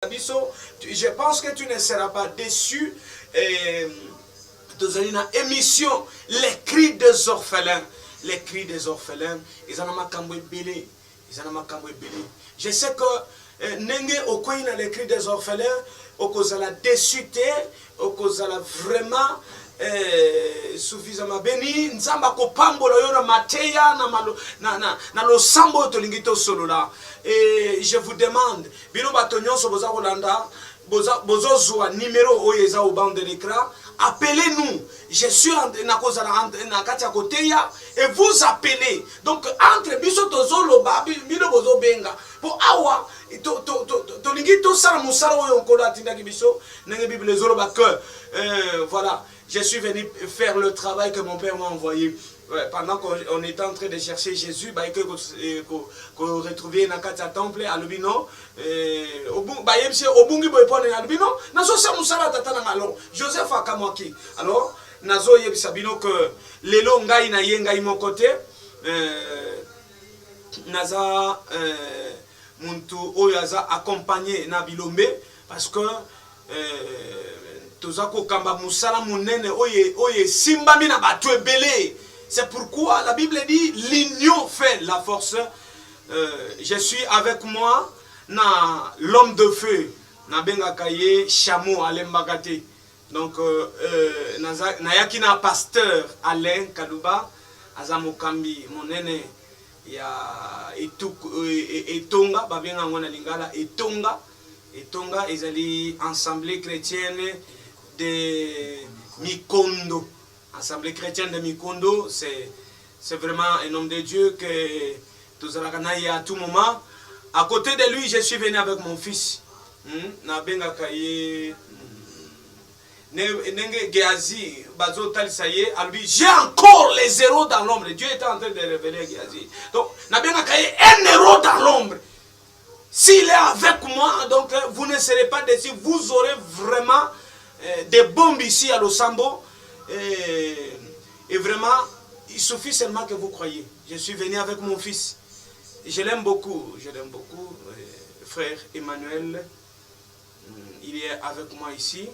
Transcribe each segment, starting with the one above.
Je pense que tu ne seras pas déçu. Dans une émission, les cris des orphelins. Les cris des orphelins. Ils en ont belé. Je sais que Nenge Okoina, les cris des orphelins, Okozala déçuté, Okozala vraiment suffisamment béni. Nzamba kopambola yora mateya na lo sambo tolingito solo là. Et je vous demande, bino batonyon so boza Rolanda, bozo zwa numéro oyeza au banc de l'écran. Appelez-nous. Je suis na kati ya koteya et vous appelez. Donc entre biso tozolo ba bino bozo benga. Pour awa to lingito sala musala oyo nkola tindaki biso nenge bible zolo ba que voilà, je suis venu faire le travail que mon père m'a envoyé. Ouais, pendant qu'on était en train de chercher Jésus, bah, qu'on retrouvait dans le temple à l'Ubino, Joseph Akamwaki. Alors, Nazo Yebisabino que les longa na yenga mon côté, Naza Muntu Oyaza accompagné na Bilombe parce que Tozako Kamba Musala Munene Oye Simba Mina Batue Belé. C'est pourquoi la Bible dit l'union fait la force. Je suis avec moi na l'homme de feu na benga kaye chameau Alembagate. Donc nayaki na pasteur Alain Kaluba azamokambi monene ya etonga babenga ngona lingala etonga ezali assemblée chrétienne de Mikondo. Assemblée chrétienne de Mikondo, c'est vraiment un homme de Dieu que tous à tout moment. À côté de lui, je suis venu avec mon fils. J'ai encore les zéros dans l'ombre. Dieu était en train de révéler Géasi. Donc, un héros dans l'ombre. S'il est avec moi, donc vous ne serez pas déçus. Vous aurez vraiment des bombes ici à Losambo. Et vraiment, il suffit seulement que vous croyez. Je suis venu avec mon fils. Je l'aime beaucoup. Frère Emmanuel, il est avec moi ici.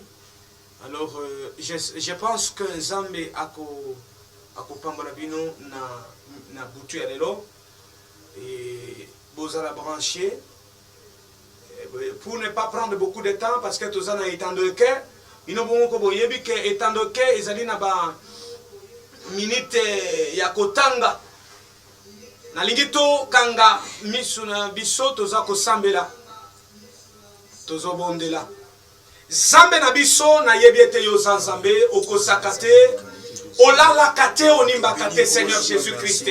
Alors, je pense que Nzambe ako pambolabino na boutu alelo et bozala branché pour ne pas prendre beaucoup de temps parce que tout ça n'a étant de cœur. Ino bongo ko boyebi ke étant de que ezali na ba minute ya kotanga na lingito kanga misu na biso toza ko sambela tozo bondela zambe na biso na yebiete yo zanzambe okosakate olala kate onimbakate Seigneur Jésus-Christ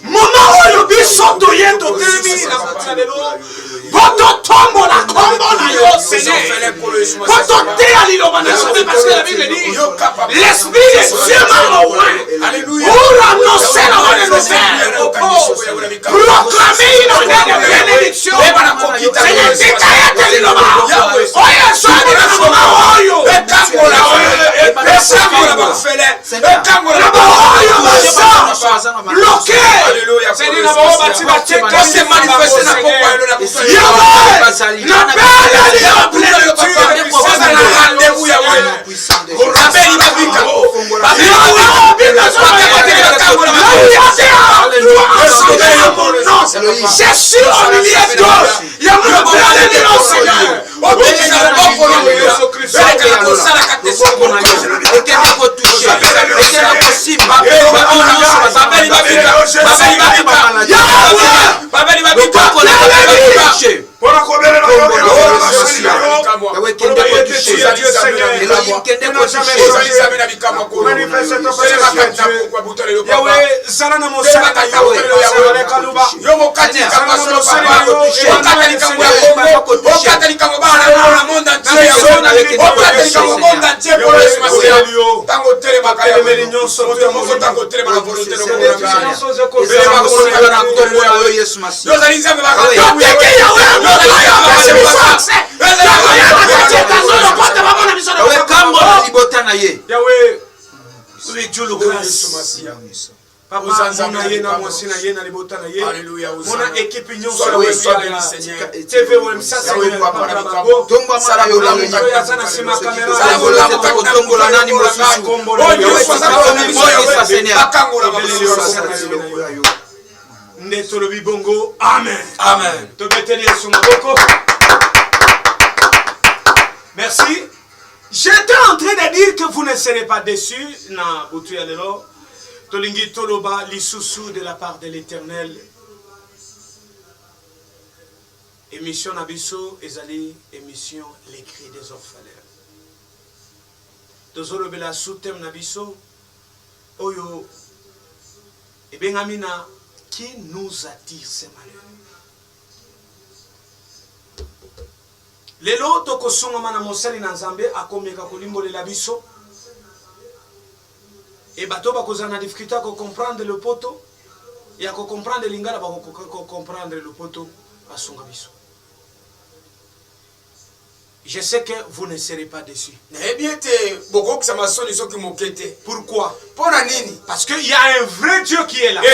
mama oyo biso toyendo temi na batalelo boto tombo la combo na yo Seigneur boto te aliloba na sobe parce que la Bible dit l'esprit de Dieu m'a oint alléluia pour annoncer la bonne nouvelle proclamer une nouvelle bénédiction Seigneur tika aliloba oyo sobe na mama oyo etambola oyo esambola bafele etambola oyo basa bloqué alléluia Seigneur na baba bati quand c'est manifesté na poko elo na kusali na bala ya plénitude na rendez-vous ya wewe rabeli babika babika je suis au milieu d'eux il y a mon bonheur de nos Seigneur obéis na boko na Yesu Christ et que ça la katesa pour et que na ko toucher et que na possible babeli babika babeli babika ko na toucher pour combler Papa, mona yena mwasina yena libota na ye. Alléluia. Mona équipe nyonso Sois béni, Seigneur. TV wem sasa wem papa bago. Tomba mara yo la Yo yazana sima kamera. Tombola nani mosusu. Ndetolo bibongo. Amen. Amen. Tobeteli Yesu maboko. Merci. J'étais en train de dire que vous ne serez pas déçus. Na butu ya lelo. Tolingi toloba lisusu de la part de l'Éternel. Émission Nabiso ezali émission les cris des orphelins. Tozolo bela sous-thème Nabiso oyo ebengamina qui nous attire ces malheurs. Lelo tokosunga mana mosali na Nzambe akomeka kolimbolela biso. Et bato bakozana difficulté ko comprendre le poto et ko comprendre lingala ba ko comprendre le poto basunga biso. Je sais que vous ne serez pas déçus. Pourquoi? Parce qu'il y a un vrai Dieu qui est là. La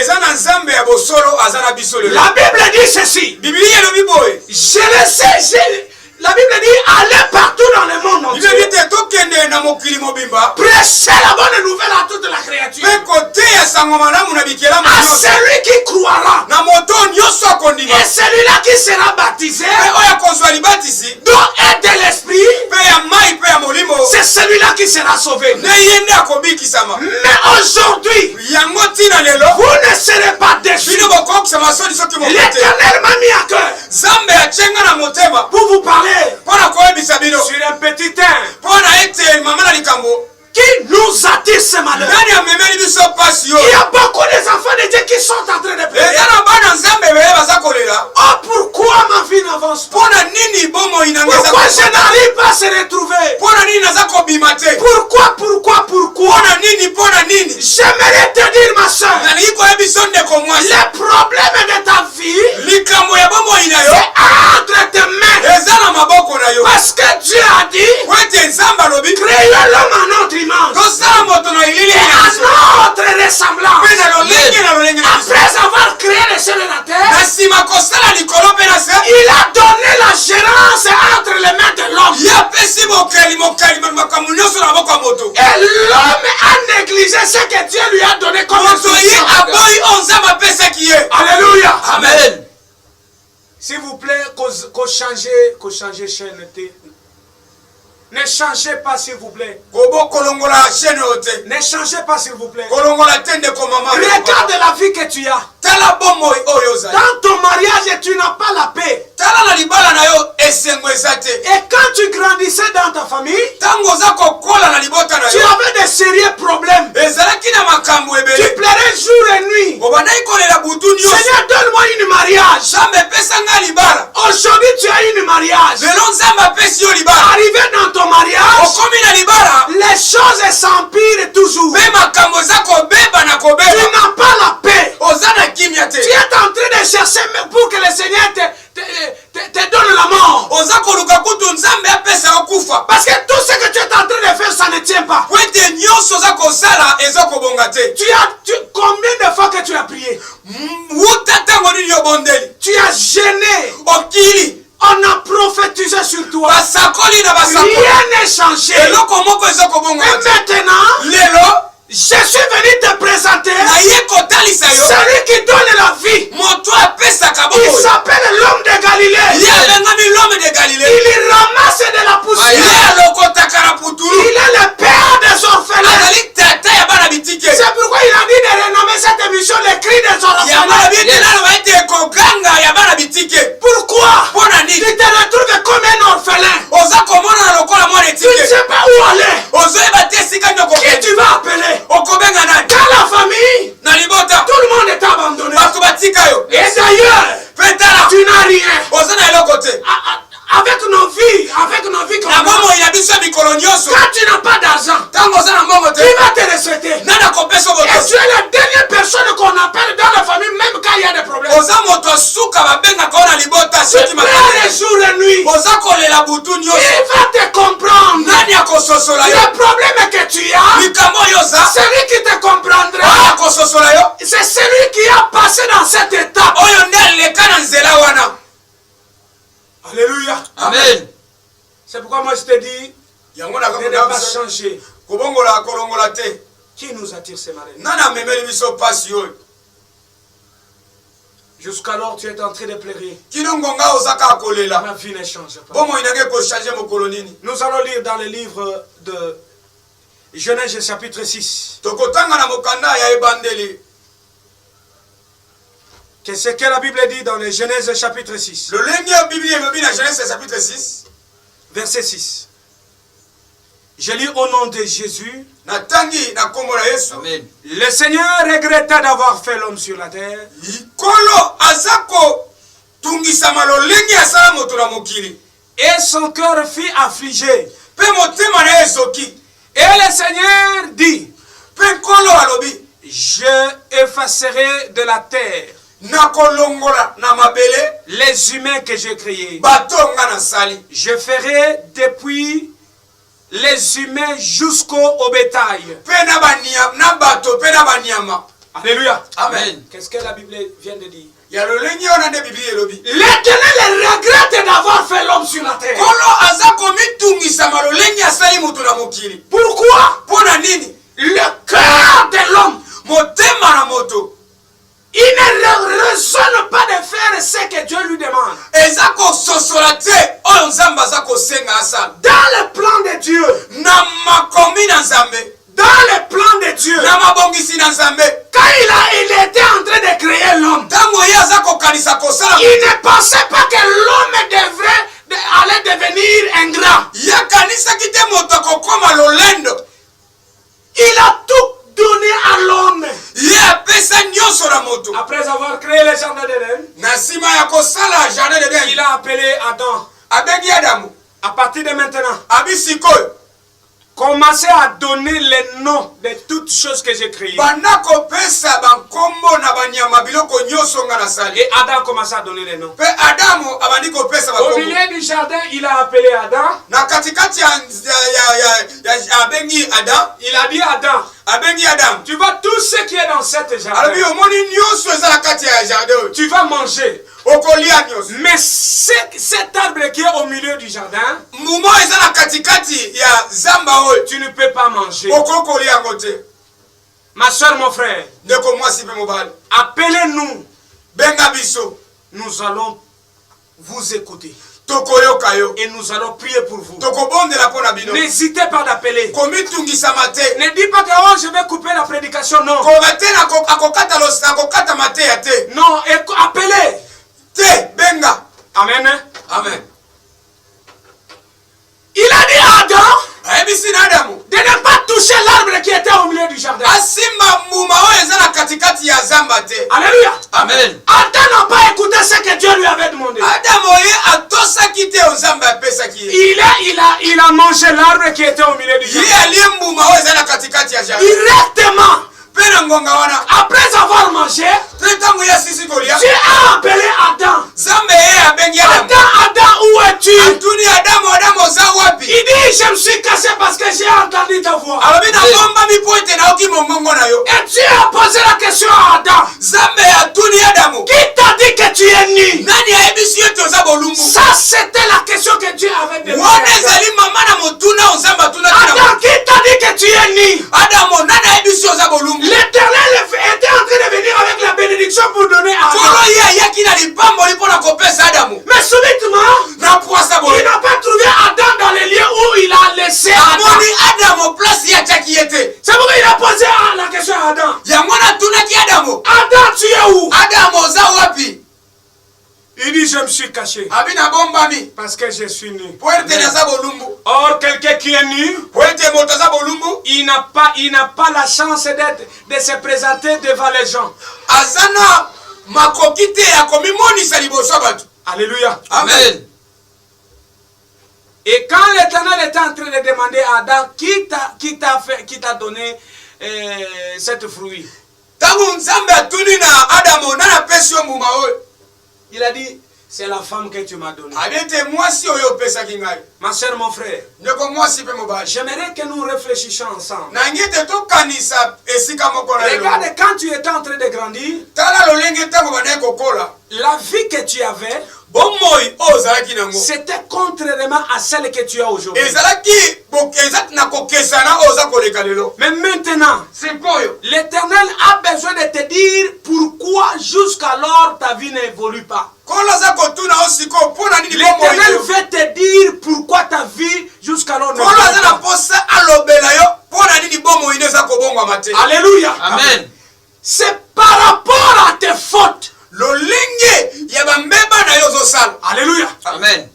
Bible dit ceci. Je le sais. La Bible dit allez partout dans le monde entier. Prêchez la bonne nouvelle à toute la créature. À celui qui croira. Et celui-là qui sera baptisé. Dont est de l'esprit. C'est celui-là qui sera sauvé. Mais aujourd'hui, vous ne serez pas déçus. L'Éternel m'a mis à cœur pour vous parler sur un petit thème qui nous attire ce malheur. Il y a beaucoup d'enfants de Dieu qui sont en train de pleurer. Oh, pourquoi ma vie n'avance pas? Pourquoi je n'arrive pas à se retrouver? Pourquoi? J'aimerais te dire, ma soeur, les problèmes de ta vie, c'est entre tes mains. Parce que Dieu a dit, créons l'homme à notre image et à notre ressemblance. Après avoir créé le ciel et la terre, il a donné la gérance entre les mains de l'homme. Et l'homme a négligé ce que Dieu lui a donné comme instruction. Alléluia. Amen. S'il vous plaît, qu'on change chaîne. Ne changez pas, s'il vous plaît. Ne changez pas, s'il vous plaît. Regarde la vie que tu as. Dans ton mariage, tu n'as pas la paix. Et quand tu grandissais dans ta famille, tu avais des sérieux problèmes. Tu pleurais jour et nuit. Seigneur, donne-moi une mariage. Aujourd'hui, tu as une mariage. Arrivé dans ton mariage, les choses s'empirent toujours. Tu n'as pas la paix. Tu es en train de chercher pour que le Seigneur te donne la mort. Parce que tout ce que tu es en train de faire, ça ne tient pas. Combien de fois que tu as prié? Tu as gêné. On a prophétisé sur toi. Rien n'est changé. Et maintenant, je suis venu te présenter celui qui donne la vie. Il s'appelle l'homme de Galilée. Il ramasse de la poussière. Il est le père des orphelins. C'est pourquoi il a dit de renommer cette émission les cris des orphelins. Pourquoi? Tu te retrouves comme un orphelin. Tu ne sais pas où aller. Qui tu vas appeler? Dans la famille, tout le monde est abandonné. Et d'ailleurs, tu n'as rien. Avec nos vies, quand tu n'as pas d'argent, qui va te respecter? Et tu es la dernière personne qu'on appelle dans la famille, même quand il y a des problèmes. Tu pleures les jours et nuits. Il va te comprendre. Le problème que tu as, celui qui te comprendra, passé dans cette étape. oyo nde leka na nzela wana. Alléluia. Amen. C'est pourquoi moi je te dis, Yango ne na pas changer. kobongola kolongola te. Qui nous attire ce matin? Nana memeli biso pasi oyo. Jusqu'alors tu es en train de pleurer. Kino ngonga ozaka akolela. Ma vie ne change pas. Bomo inage ko changer mokolo nini. Nous allons lire dans le livre de Genèse chapitre 6. Tokotanga na mokanda ya ebandeli. Qu'est-ce que la Bible dit dans le Genèse chapitre 6? Le lengi ya Biblia elobi na Genèse chapitre 6. Verset 6. Je lis au nom de Jésus. Na tangi na kombo na Yesu. Amen. Le Seigneur regretta d'avoir fait l'homme sur la terre. Kolo azako tungisama lolengi asala moto na mokili. Et son cœur fut affligé. Pe motema na ezoki. Et le Seigneur dit, Pe kolo alobi. je effacerai de la terre Na kolongola na mabele. les humains que j'ai créés. Batonga na sali. Je ferai depuis les humains jusqu'au bétail. Pe na banyama na bato pe na banyama. Alléluia. Amen. Qu'est-ce que la Bible vient de dire? Ya lolengi ona nde Biblia elobi. L'Éternel regrette d'avoir fait l'homme sur la terre. Kolo azako mitungisama lolengi asali moto na mokili. Pourquoi? Pona nini? Le cœur de l'homme, Motema na moto. il ne raisonne pas de faire ce que Dieu lui demande. Ezako sosola te oyo nzambe azako senga asala. Dans le plan de Dieu, Na makomi na nzambe. dans le plan de Dieu, Na mabongisi na nzambe. quand il était en train de créer l'homme, Tango ye azako kanisa kosala. il ne pensait pas que l'homme allait devenir ingrat. Ya kanisa kite moto akokoma lolendo. Il a tout donné à l'homme. Ye apesa nyonso na moto. Après avoir créé le jardin d'Éden, Na nsima ya kosala jardin de il Den. a appelé Adam. Abengi Adamu. À partir de maintenant, Abi sikoyo. commencez à donner les noms de toutes choses que j'ai créées. Banda kopesa bankombo na banyama biloko nyonso nga nasali. Et Adam commençait à donner les noms. Pe Adamu abandi kopesa Au bankombo. milieu du jardin, il a appelé Adam. Na katikati ya abengi Adam. Il a dit Adam, Abengi Adam. tu vois tout ce qui est dans cette Alobi jardin. omoni nyonso eza na kati ya jardin oyo. Tu vas manger. Okolia nyonso. Mais cet arbre qui est au milieu du jardin, Mumo eza na katikati ya zamba oyo. tu ne peux pas manger. Okokolia yango te. Ma soeur, mon frère, Ndeko mwasi pe mobali. appelez-nous. Benga biso. Nous allons vous écouter. Tokoyoka yo. Et nous allons prier pour vous. Tokobondela pona bino. N'hésitez pas d'appeler. Komitungisama te. Ne dis pas que oh, je vais couper la prédication. Non. Koba te na akokata mateya te. Non, appelez. Te benga. Amen. Amen. Il a dit à Adam Ayebisi na Adamu. de ne pas toucher l'arbre qui était au milieu du jardin. Asimba mbuma oyo eza na katikati ya zamba te. Alléluia. Amen. Adam n'a pas écouté ce que Dieu lui avait demandé. Adamu ye atosaki te nzambe apesaki ye. Il a mangé l'arbre qui était au milieu du Ye jardin. alie mbuma oyo eza na katikati ya jardin. Directement, Pe na ngonga wana. après avoir mangé, Te ntango ye asisi kolia. Dieu a appelé Adam. Nzambe ye abengi Adamu. Adam, où es-tu? Atuni Adamu oza wapi? Il dit, je me suis caché parce que j'ai entendu ta voix. Alobi na bombami po ete naoki mongongo na yo. Et Dieu a posé la question à Adam. Nzambe atuni Adamu. Qui t'a dit que tu es nu? Nani ayebisi ete oza bolumbu? Ça, c'était la question que Dieu avait demandé. Wana ezali mama na motuna nzambe atunaki na Adam, qui t'a dit que tu es nu? Adamu nani ayebisi oza bolumbu? L'Éternel était en train de venir avec la bénédiction pour donner à Kolo Adam. ye ayaki na lipamboli mpo na kopesa Adamu. Mais subitement, Na pwasa il boye. n'a pas trouvé Adam dans les lieux où il a laissé Adam. Amoni Adamu place ye atiaki ye te. C'est pourquoi il a posé la question à Adam. Yango natunaki Adamu. Adam, tu es où? Adamu oza wapi? Il dit, je me suis caché Abi na bombami. parce que je suis nu. Po ete naza bolumbu. Or, quelqu'un qui est nu, Po ete moto aza bolumbu. il n'a pas la chance de se présenter devant les gens. Azana makoki te ya komimonisa liboso ya bato. Alléluia. Amen. Et quand l'Éternel était en train de demander à Adam, qui t'a donné cette fruit? Tangu nzambe atuni na Adamu nana pesi yo mbuma oyo. Il a dit, C'est la femme que tu m'as donnée. Ma soeur, mon frère, j'aimerais que nous réfléchissions ensemble. Regarde, quand tu étais en train de grandir, la vie que tu avais, c'était contrairement à celle que tu as aujourd'hui. Mais maintenant, l'Éternel a besoin de te dire pourquoi jusqu'alors ta vie n'évolue pas. L'Éternel veut te dire pourquoi ta vie jusqu'alors n'évolue pas. Alléluia. Amen. C'est par rapport à tes fautes. Alléluia. Amen.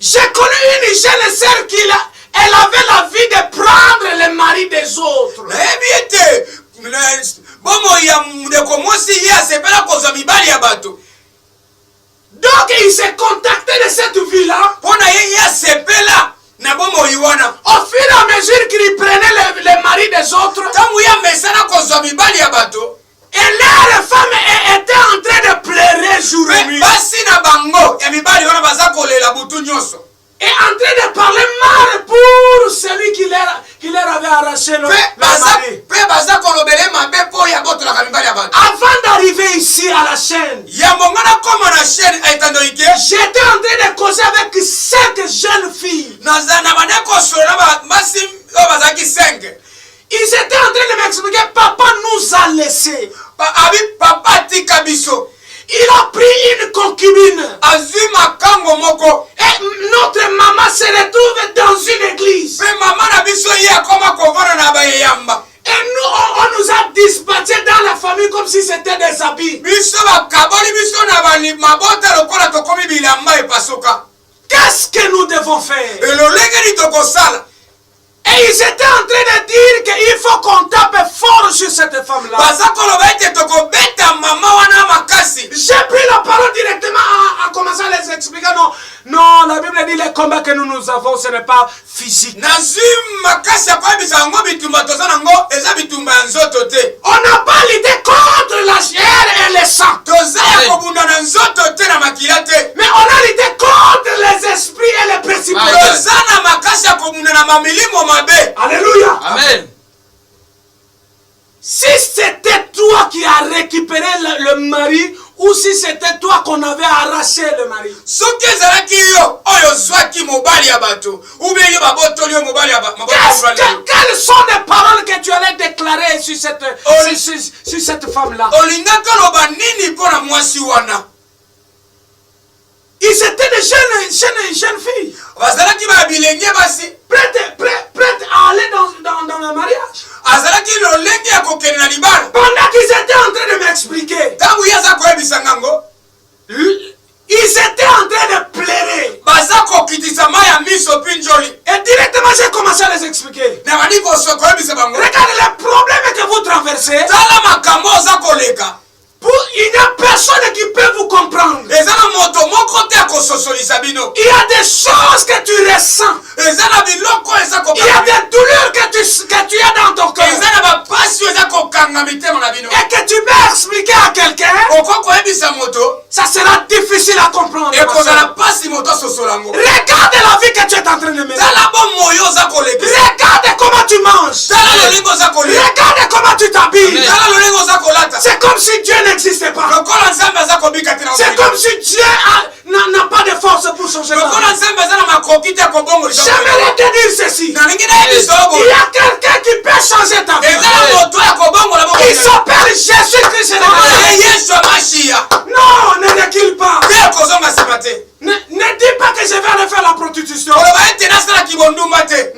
J'ai connu une jeune sœur elle avait la vie de prendre le mari des autres. Donc il s'est contacté de cette vie-là. Au fur et à mesure qu'il prenait le mari des autres, et leur femme était en train de pleurer jour et nuit. Et en train de parler mal pour celui qui leur avait arraché le mari. Avant d'arriver ici à la chaîne, j'étais en train de causer avec 5 jeunes filles. Ils étaient en train de m'expliquer, papa nous a laissés. Il a pris une concubine. Et notre maman se retrouve dans une église. Et nous, on nous a dispatchés dans la famille comme si c'était des habits. Qu'est-ce que nous devons faire? Et ils étaient en train de dire qu'il faut qu'on tape fort sur cette femme-là. J'ai pris la parole directement à commencer à les expliquer. Non, la Bible dit les combats que nous avons, ce n'est pas physique. On n'a pas lutté contre la chair et le sang. Mais on a lutté contre les esprits et les principautés. Alléluia. Amen. Si c'était toi qui as récupéré le mari, ou si c'était toi qu'on avait arraché le mari. Quelles sont les paroles que tu allais déclarer sur cette femme-là? Ils étaient des jeunes filles. Prêtes à aller dans le mariage. Pendant qu'ils étaient en train de m'expliquer, ils étaient en train de pleurer. Et directement j'ai commencé à les expliquer. Regarde les problèmes que vous traversez. Il n'y a personne qui peut vous comprendre. Il y a des choses que tu ressens. Il y a des douleurs que tu as dans ton cœur. Et que tu peux expliquer à quelqu'un. Ça sera difficile à comprendre. Regarde la vie que tu es en train de mener. Regarde comment tu manges. Regarde comment tu t'habilles. C'est comme si Dieu n'existait pas. C'est comme si Dieu n'a pas de force pour changer la vie. J'aimerais te dire ceci. Il y a quelqu'un qui peut changer ta vie. Il s'appelle Jésus-Christ. Non, ne recule pas. Ne dis pas que je vais aller faire la prostitution.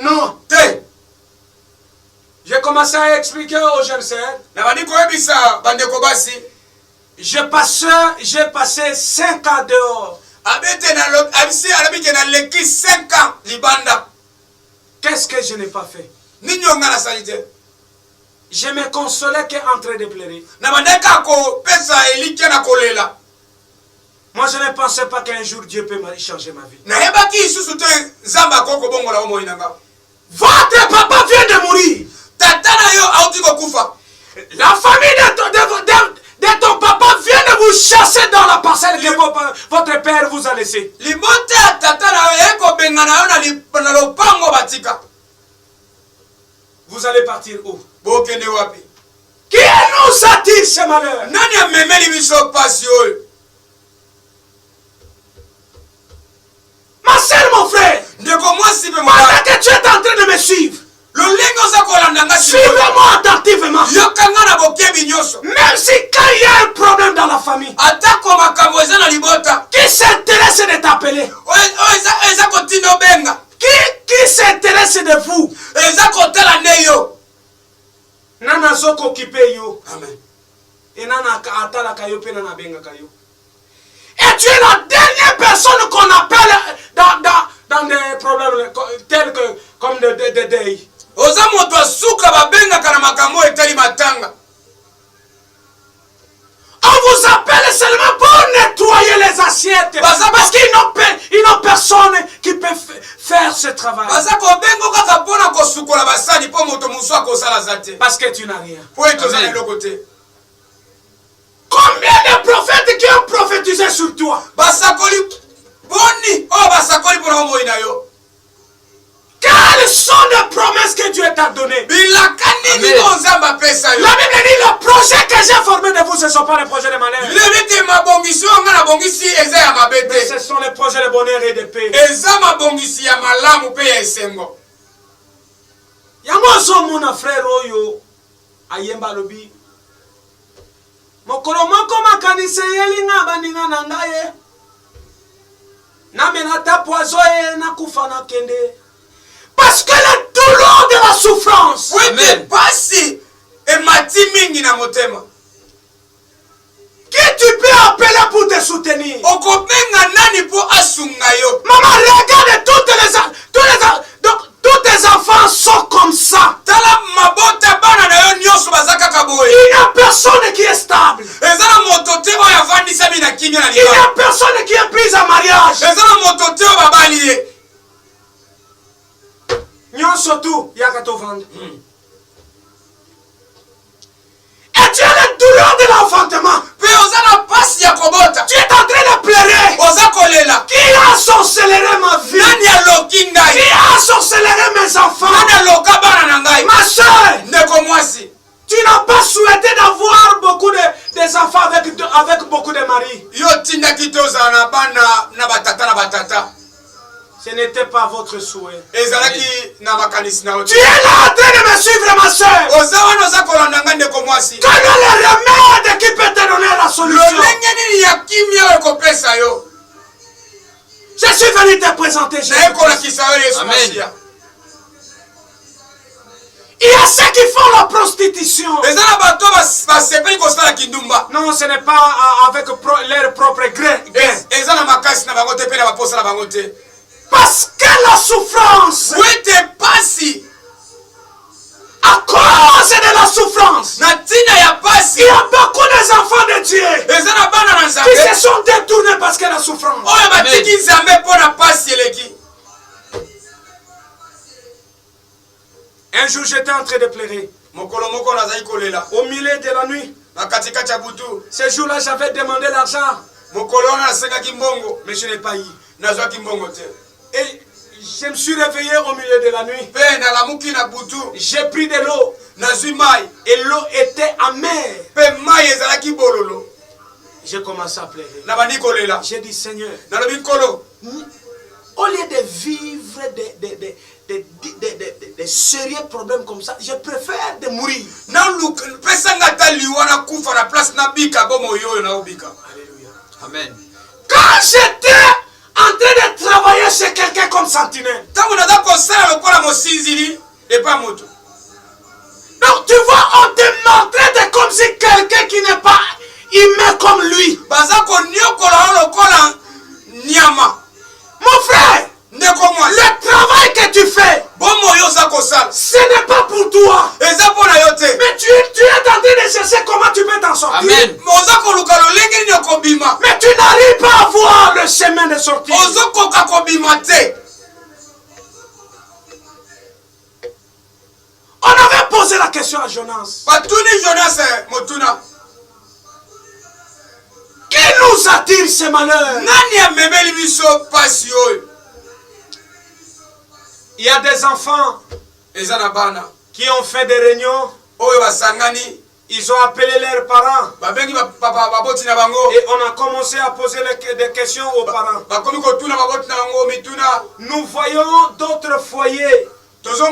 Non. J'ai commencé à expliquer aux jeunes sœurs. J'ai passé 5 ans dehors. Qu'est-ce que je n'ai pas fait? Je me consolais qu'en train de pleurer. Moi je ne pensais pas qu'un jour Dieu peut changer ma vie. Votre papa vient de mourir. La famille de ton papa vient de que vous chassez dans la parcelle que votre père vous a laissée. Vous allez partir où? Qui nous attire ce malheur? Ma soeur, mon frère, pendant que tu es en train de me suivre, suivez-moi attentivement. Même si quand il y a un problème dans la famille, qui s'intéresse de t'appeler? Qui s'intéresse de vous? Nana zoko occupé yo. Amen. Et nana atala kayo pe nana benga kayo. Et tu es la dernière personne qu'on appelle dans des problèmes tels que comme des deuils. Oza moto asuka babenga kana makambo etali matanga. On vous appelle seulement pour nettoyer les assiettes. Parce qu'ils n'ont personne qui peut faire ce travail. Parce que tu n'as rien. Combien de prophètes qui ont prophétisé sur toi? Quelles sont les promesses que Dieu t'a données? La Bible dit le projet que j'ai formé de vous, ce ne sont pas les projets de malheur. Mais ce sont les projets de bonheur et de paix. Yango zo mon frère oyo ayemba lobi. Mokolo moko makanise yelinga baninga na ngaye. Na menata poizo e na kufa na kende. Parce que le douleur de la souffrance. Amen. Qui tu peux appeler pour te soutenir? Maman, regarde, tous tes enfants sont comme ça. Il n'y a personne qui est stable. Il n'y a personne qui est prise en mariage. Surtout, il y a qu'à te vendre. Et tu as la douleur de l'enfantement. Tu es en train de pleurer. Qui a sorcelé ma vie? Qui a sorcelé mes enfants? Ma soeur, tu n'as pas souhaité d'avoir beaucoup des enfants avec beaucoup de maris. Ce n'était pas votre souhait. Tu es là en train de me suivre, ma soeur. Quel est le remède qui peut te donner la solution? Je suis venu te présenter Jésus. Amen. Il y a ceux qui font la prostitution. Non, ce n'est pas avec leur propre gré. Parce que la souffrance, à cause de la souffrance, il y a beaucoup d'enfants de Dieu qui se sont détournés parce que la souffrance. Un jour, j'étais en train de pleurer. Au milieu de la nuit. Ce jour-là, j'avais demandé l'argent. Mais je n'ai pas eu. Et je me suis réveillé au milieu de la nuit. J'ai pris de l'eau. Et l'eau était amère. J'ai commencé à pleurer. J'ai dit, Seigneur, au lieu de vivre des sérieux problèmes comme ça, je préfère de mourir. Alléluia. Amen. Quand j'étais en train de travailler chez quelqu'un comme sentinelle, donc tu vois, on te maltraite comme si quelqu'un qui n'est pas humain comme lui. Mon frère, le travail que tu fais, ce n'est pas pour toi. Mais tu es en train de chercher comment tu peux t'en sortir. Amen. Mais tu n'arrives pas à voir le chemin de sortie. On avait posé la question à Jonas. nous attire ce malheur? Il y a des enfants qui ont fait des réunions. Ils ont appelé leurs parents. Et on a commencé à poser des questions aux parents. Nous voyons d'autres foyers en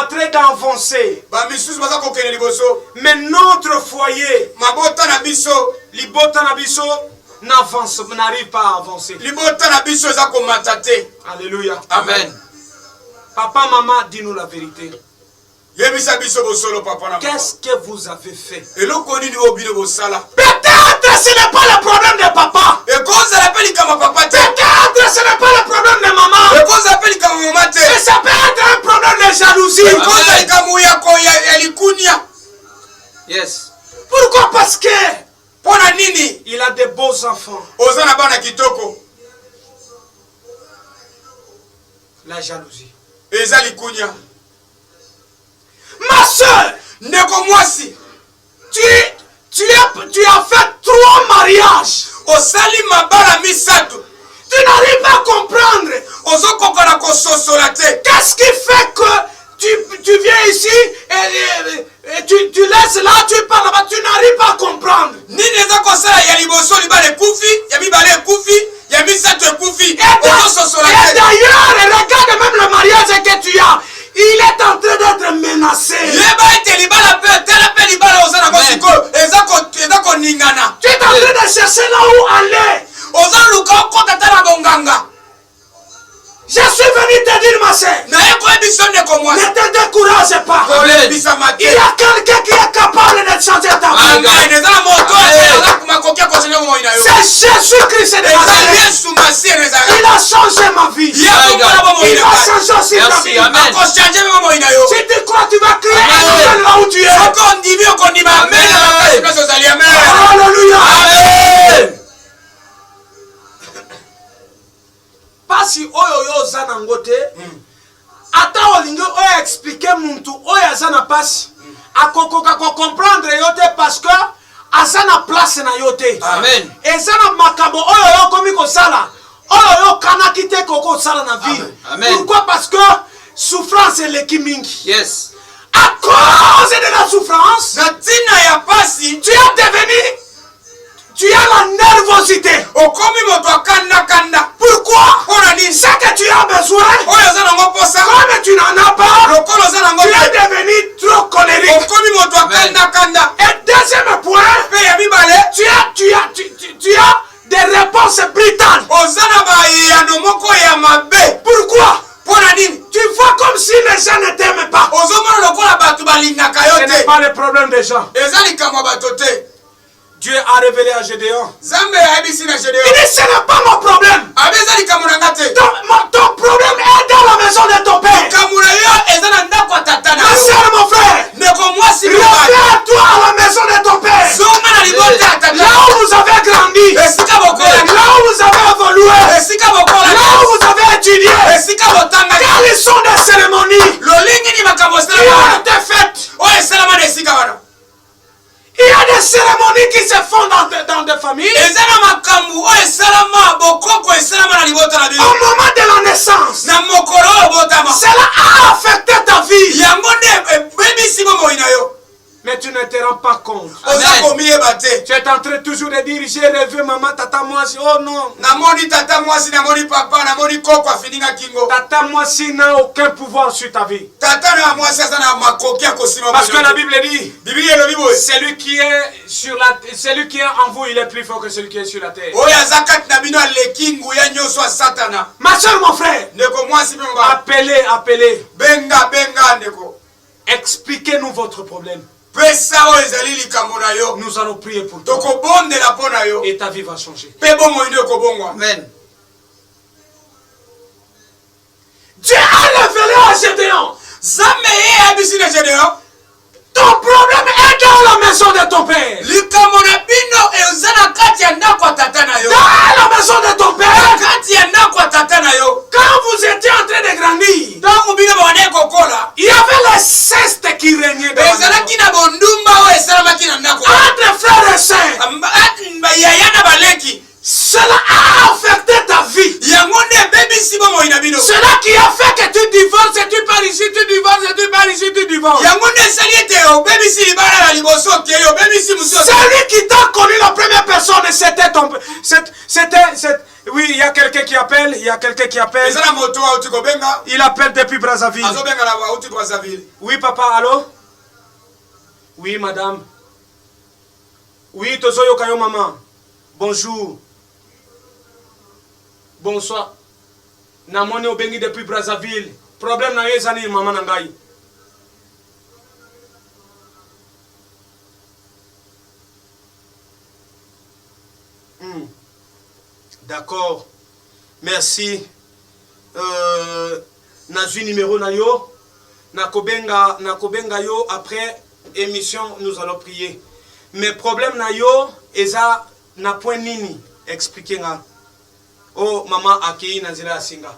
train d'avancer. Mais notre foyer, n'arrive pas à avancer. Alléluia. Amen. Papa, maman, dis-nous la vérité. Qu'est-ce que vous avez fait? Peut-être ce n'est pas le problème de papa. Peut-être ce n'est pas le problème de maman. Mais ça peut être un problème de jalousie. Yes. Pourquoi? Parce que il a des beaux enfants. La jalousie. Ma soeur, tu as fait 3 mariages. Tu n'arrives pas à comprendre. Qu'est-ce qui fait que tu viens ici et tu laisses là, tu parles là-bas, tu n'arrives pas à comprendre. Et d'ailleurs, regarde même le mariage que tu as. Il est en train d'être menacé. Tu es en train de chercher là où aller. Je suis venu te dire, ma soeur, ne te décourage pas. Il y a quelqu'un qui est capable de changer ta vie. C'est Jésus-Christ de Nazareth. Il a changé ma vie. Il va changer aussi ta vie. Si tu crois, tu vas crier Amen là où tu es. Alléluia. Pasi oyo zana ngote ata olingo oyo expliquer muntu oyo zana pasi akokoka ko comprendre yote parce que azana place na yote. Amen. Ezana makabo oyo yo komi ko sala oyo yo kana kite koko sala na vie. Amen. Pourquoi? Parce que souffrance est lekimingi. Yes. À cause de la souffrance, tu as la nervosité. Pourquoi? Ce que tu as besoin, comme tu n'en as pas, tu es devenu trop colérique. Et deuxième point, tu as des réponses brutales. Pourquoi? Tu vois comme si les gens ne t'aiment pas. Ce n'est pas le problème des gens. Dieu a révélé à Gédéon. Il dit, ce n'est pas mon problème. Ton problème est dans la maison de ton père. Ma soeur, mon frère, reviens-toi à la maison de ton père. Là où vous avez grandi, là où vous avez évolué, là où vous avez étudié, quelles sont les cérémonies qui ont été faites. Il y a des cérémonies qui se font dans des familles. Au moment de la naissance, cela a affecté ta vie. Mais tu ne te rends pas compte. Tu es en train toujours de dire, j'ai rêvé maman, tata moi si, oh non. Tata moi si n'a aucun pouvoir sur ta vie. Parce que la Bible dit, celui qui est en vous, il est plus fort que celui qui est sur la terre. Ma soeur, mon frère, appelez. Expliquez-nous votre problème. Nous allons prier pour toi. Et ta vie va changer. Amen. Dieu a révélé à Gédéon. Ton problème est dans la maison de ton père. Dans la maison de ton père. Quand vous étiez en train de grandir, il y avait les cestes qui régnaient dans la maison. Entre frères et sœurs, qui a fait que tu divorces, et tu pars ici, tu divorces, et tu pars ici, tu divorces. Celui qui t'a connu la première personne, c'était ton... Oui, il y a quelqu'un qui appelle, il appelle depuis Brazzaville. Oui, papa, allô? Oui, madame. Oui, Tozoyo Kayo, maman. Bonjour. Bonsoir. Namoni obengi depuis Brazzaville. Problème na yezani maman nangai. D'accord. Merci. Nazu numéro na yo. Nakobenga yo après émission nous allons prier. Mais problème na yo eza na point nini expliquer nga. Oh maman akei na nzela singa.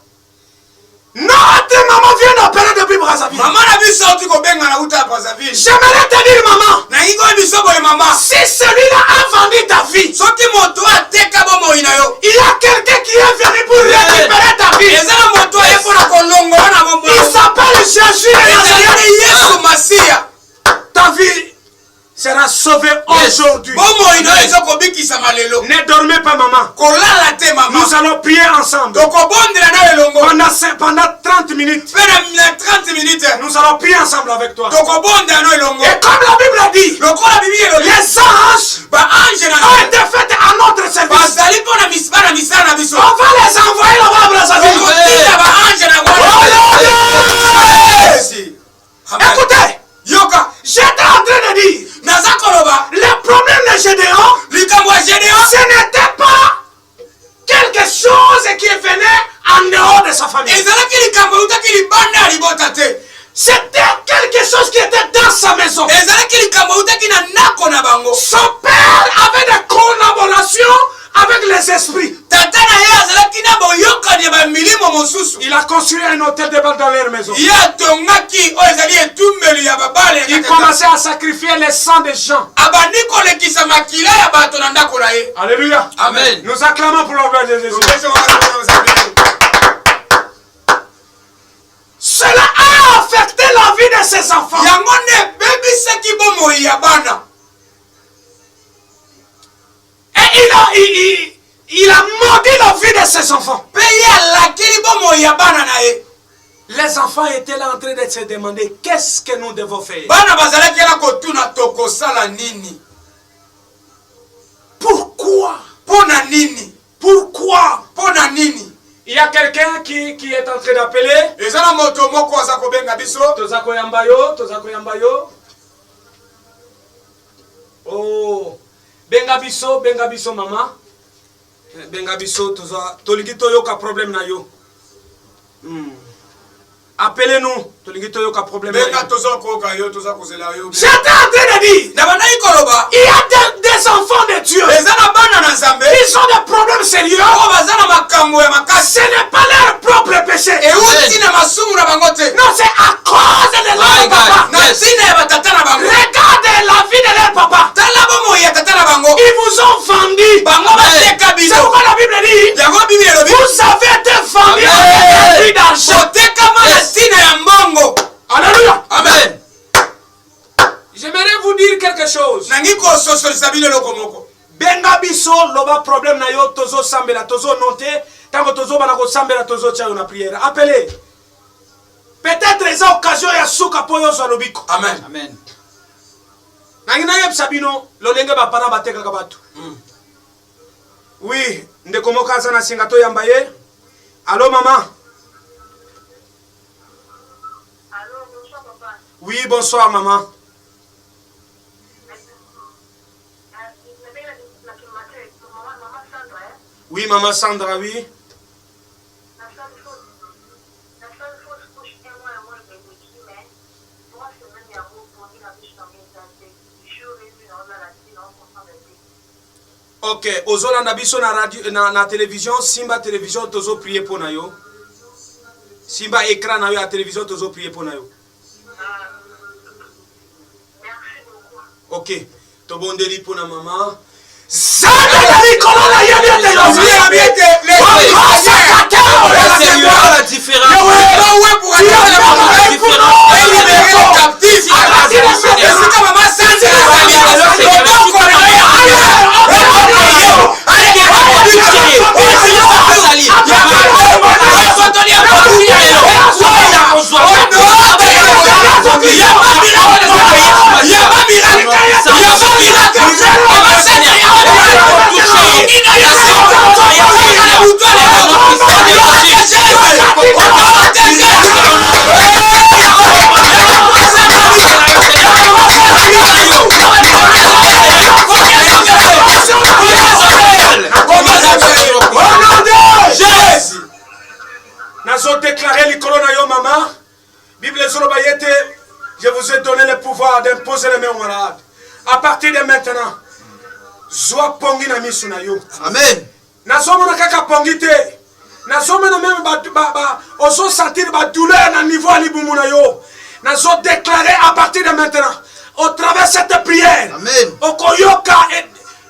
Notre maman vient d'appeler depuis Brazzaville. Maman a vu sorti ko benga na uta Brazzaville. J'aimerais te dire maman. Na ingo biso boy maman. Si celui-là a vendu ta vie. Soki moto ateka bomo ina yo. Il y a quelqu'un qui est venu pour récupérer ta vie. Ezana moto ayepona kolongo na bomo. Il s'appelle Jésus de Nazareth. Yesu Masia. Ta vie sera sauvée aujourd'hui. Ne dormez pas, maman. Nous allons prier ensemble. Pendant 30 minutes. Nous allons prier ensemble avec toi. Et comme la Bible dit, les anges ont été faits à notre service. On va les envoyer là-bas à Brazzaville. Écoutez, j'étais en train de dire, le problème de Gédéon, ce n'était pas quelque chose qui venait en dehors de sa famille. C'était quelque chose qui était dans sa maison. Son père avait des collaborations avec les esprits. Il a construit un hôtel de balles dans leur maison. Il commençait à sacrifier les sangs des gens. Alléluia. Amen. Nous acclamons pour la gloire de Jésus. Cela a affecté la vie de ses enfants. Et il a maudit la vie de ses enfants. Les enfants étaient là en train de se demander qu'est-ce que nous devons faire. Pourquoi? Pourquoi? Il y a quelqu'un qui est en train d'appeler. Tozako Yambayo. Oh. Benga biso mama. Benga biso tolingi toyoka problème na yo. Appelez-nous. Tolingi toyoka problème na yo. J'étais en train de dire. Il y a des enfants de Dieu. Ils ont des problèmes sérieux. Ce n'est pas leur propre péché. Non, c'est à cause de leur papa. Regarde la vie de leur papa. Ils vous ont vendu. C'est pourquoi la Bible dit, vous avez été vendu avec un prix d'argent. Alléluia. Amen. J'aimerais vous dire quelque chose. Benga biso loba problème na yo tozo sambela tozo noter tango tozo bana ko sambela tozo tia na prière. Appelez. Peut-être les occasions ya suka poyo zo lobiko. Amen. Amen. Nangina yeb sabino lolenge ba pana bateka ka batu. Oui, ndeko mokaza na singato yambaye. Allô maman. Allô, bonsoir papa. Oui, bonsoir maman. Oui, maman Sandra, oui. Ok, ozolanda biso na radio na télévision, Simba télévision tozo prier pour na yo. Simba écran na yo à télévision tozo prier pour na yo. Merci beaucoup. Ok, to bondeli pour na maman. Zana ya likolo na yebete yo. la différence. Déclarer les colonnes à maman. Bible je vous ai donné le pouvoir d'imposer les mains aux malades. À partir de maintenant, Zoa pongi na misu na yo. Amen. Na somo na kaka pongi te. Na somo na même oso sentir ba douleur na niveau à libumu na yo. Na so déclarer à partir de maintenant, au travers de cette prière. Amen. Okoyoka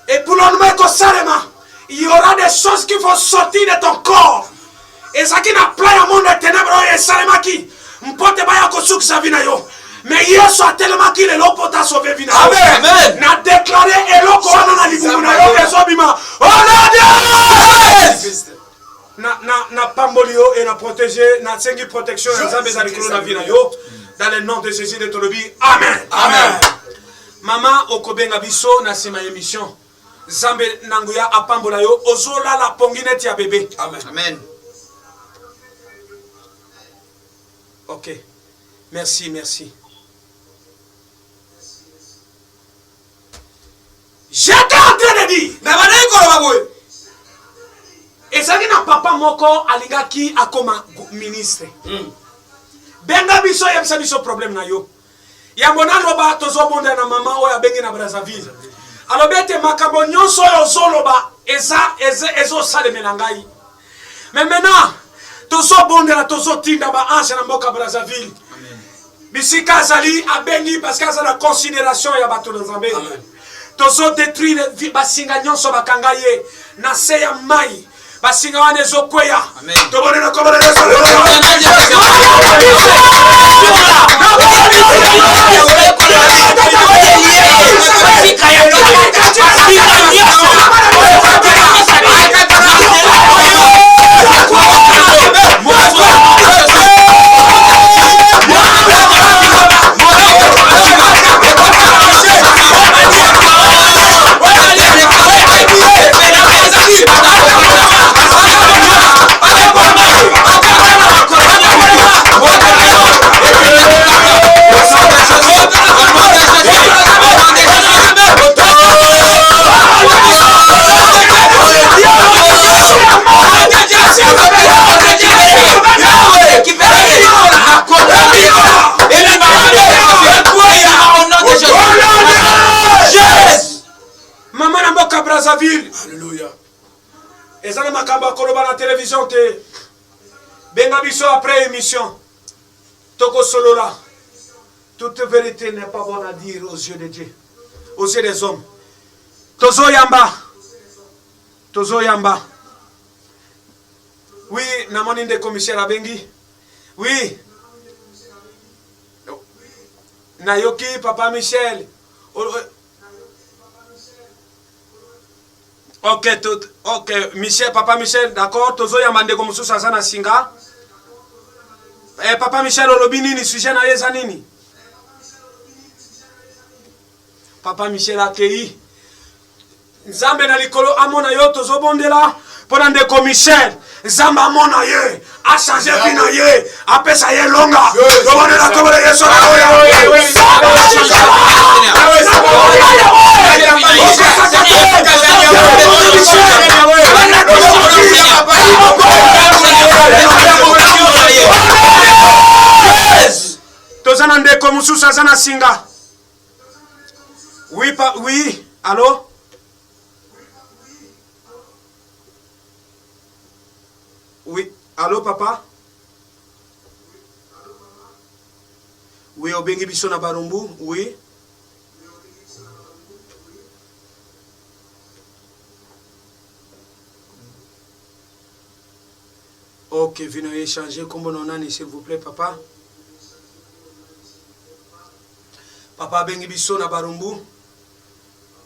et pour l'homme ko salema, il y aura des choses qui vont sortir de ton corps. Et ça qui n'a plein de monde de ténèbres et salema qui mpote ba ya ko sukisa vina yo. Mais Yesu a tellement qu'il est là pour t'a sauver vina. Amen. N'a déclaré eloko wana na libumu na yo ezobima. Oh na pambolio et na protéger na sengi protection nzambe za likolo na vina yo dans le nom de Jésus de Tolobi. Amen. Amen. Mama okobenga biso na sima émission. Zambe nanguya apambola yo ozola la ponginete ya bébé. Amen. Amen. OK. Merci, merci. J'étais en train de dire. Et ça qui n'a papa moko alinga ki akoma ministre. Benga biso yebisa biso problème na yo. Yambona loba tozo bonda na mama oya bengi na Brazzaville. Alobete makambo nyonso yo zoloba ezo sale menangai. Mais maintenant tozo bonda na tozo tinda ba ange na mboka Brazzaville. Bisika zali abengi parce que ça la considération ya bato na Nzambe. Tozo détruire basinga nyonso bakanga ye na se ya mai. Basinga wane zokweya. Tobone na komona yeso. Brazzaville. Alléluia. Et ça, makamba koloba na télévision te. Benga biso après émission. Toko solola. Toute vérité n'est pas bonne à dire aux yeux de Dieu, aux yeux des hommes. Tozo yamba. Tozo yamba. Oui, namoni de commissaire abengi. Oui. Nayoki papa Michel. Ok, Michel, papa Michel, d'accord, tozo yamande ko mususu azana singa. Papa Michel olobi nini sujet na yeza nini? Papa Michel akei. Nzambe na likolo amona yo tozo bondela pona ndeko Michel. Nzambe amona ye, a changé vie na ye, apesa ye longa. Tobonela komona yeso na oya. Tozana ndeko mususu azana singa. Oui, oui, allô? Oui, allô papa? Oui, obengi biso na barumbu, oui. Ok, venez échanger. Comment on a, s'il vous plaît, papa? Papa bengi biso na barumbu.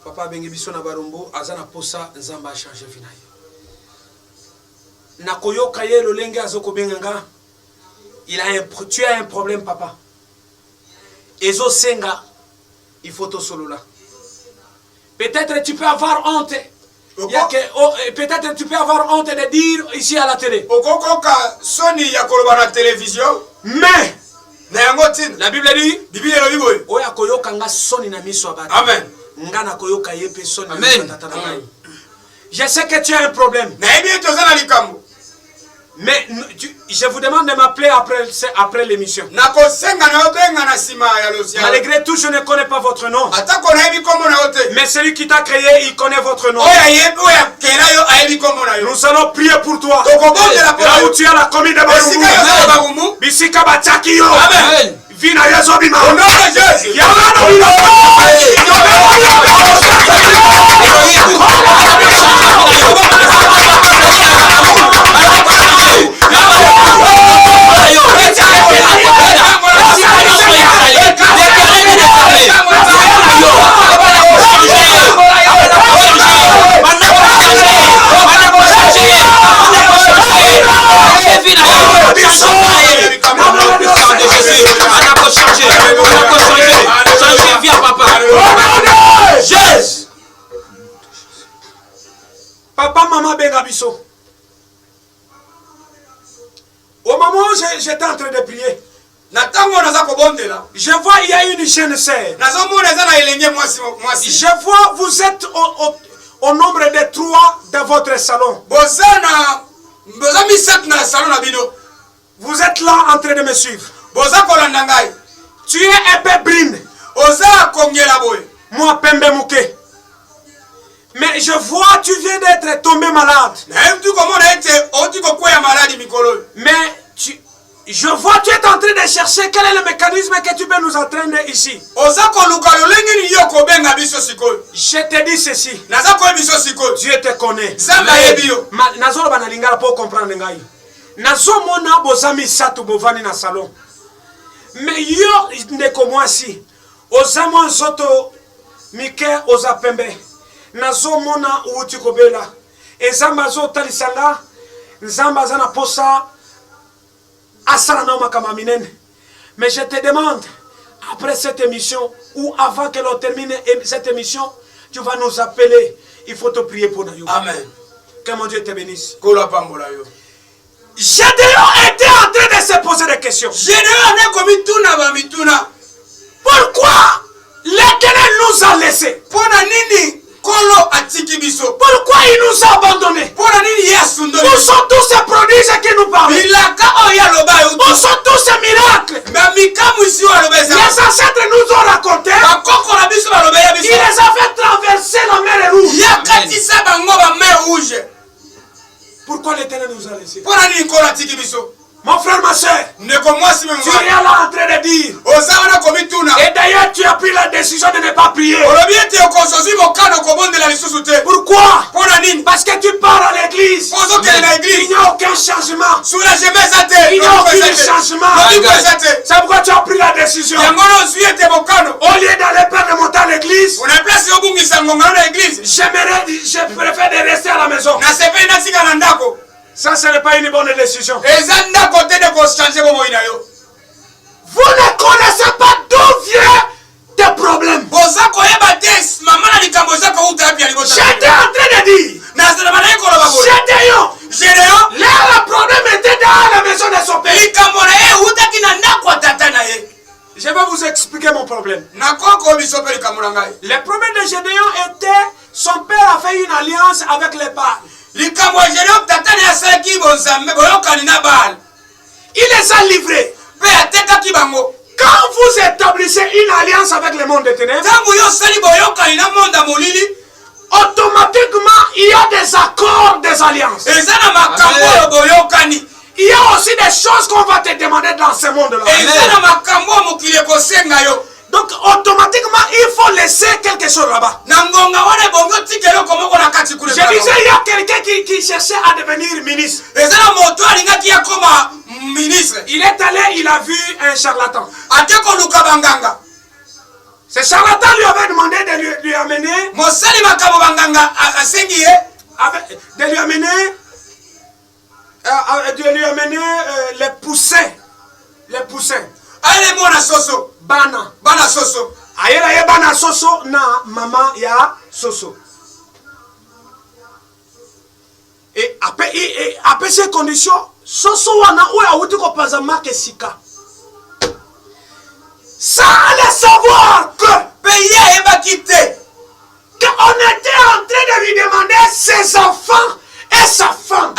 Papa bengi biso na barumbu. Azana posa nzamba a changé vina ye. Nakoyoka ye lolenge azoko benganga. Tu as un problème, papa. Ezo senga. Il faut te solola. Peut-être tu peux avoir honte. Peut-être tu peux avoir honte de dire ici à la télé. Okokoka soni ya koloba na télévision. Mais La Bible dit, Amen. Amen. Je sais que tu as un problème. Mais je vous demande de m'appeler après l'émission. Malgré tout, je ne connais pas votre nom. Mais celui qui t'a créé, il connaît votre nom. Nous allons prier pour toi. Là où tu as la commune de Barumu. Bisika Bachakiyo. Amen. Vina Yazobima. Papa, maman, Bengabiso. Au moment où j'étais en train de prier, je vois il y a une jeune sœur. Je vois vous êtes au nombre de 3 dans votre salon. Vous êtes là en train de me suivre. Tu es un peu brune. Moi, Pembe Mouké. Mais je vois, tu viens d'être tombé malade. Mais je vois, tu es en train de chercher quel est le mécanisme que tu peux nous entraîner ici. Je te dis ceci. Dieu te connaît. Nazo banalinga pour comprendre ngai. Nazo mona bozami satu bovani na salon. Mais yo ndeko mwasi. Ozamo nzoto mike ozapembe. Nazo mona uti kobela. Ezamba zo talisanga. Nzamba zana posa. Asala na makama minene. Mais je te demande, après cette émission, ou avant que l'on termine cette émission, tu vas nous appeler. Il faut te prier pour nous. Amen. Que mon Dieu te bénisse. Gédéon était en train de se poser des questions. Pourquoi l'Éternel nous a laissés? Pourquoi il nous a abandonnés? Où sont tous ces prodiges qui nous parlent? Où sont tous ces miracles? Les ancêtres nous ont raconté. Il les a fait traverser la mer Rouge. Pourquoi l'Éternel nous a laissés? Mon frère, ma soeur, tu es là en train de dire. Et d'ailleurs, tu as pris la décision de ne pas prier. Pourquoi? Parce que tu pars à l'église. Il n'y a aucun changement. Il n'y a aucun changement. C'est pourquoi tu as pris la décision. Au lieu d'aller prendre monter à l'église, je préfère de rester à la maison. Ça, ce n'est pas une bonne décision. Vous ne connaissez pas d'où viennent tes problèmes. J'étais en train de dire. Gédéon, le problème était dans la maison de son père. Je vais vous expliquer mon problème. Le problème de Gédéon était son père a fait une alliance avec les Baals. Il les a livrés. Quand vous établissez une alliance avec le monde des ténèbres, automatiquement il y a des accords, des alliances. Il y a aussi des choses qu'on va te demander dans ce monde-là. Donc automatiquement, il faut laisser quelque chose là-bas. Je disais, il y a quelqu'un qui cherchait à devenir ministre. Il est allé, il a vu un charlatan. Ce charlatan lui avait demandé de lui amener les poussins. Les poussins. Bana soso. Ayela ye bana soso na maman ya soso. Et après ces conditions, soso wana ou ya uti ko paza marque sika. Sans le savoir que on était en train de lui demander ses enfants et sa femme.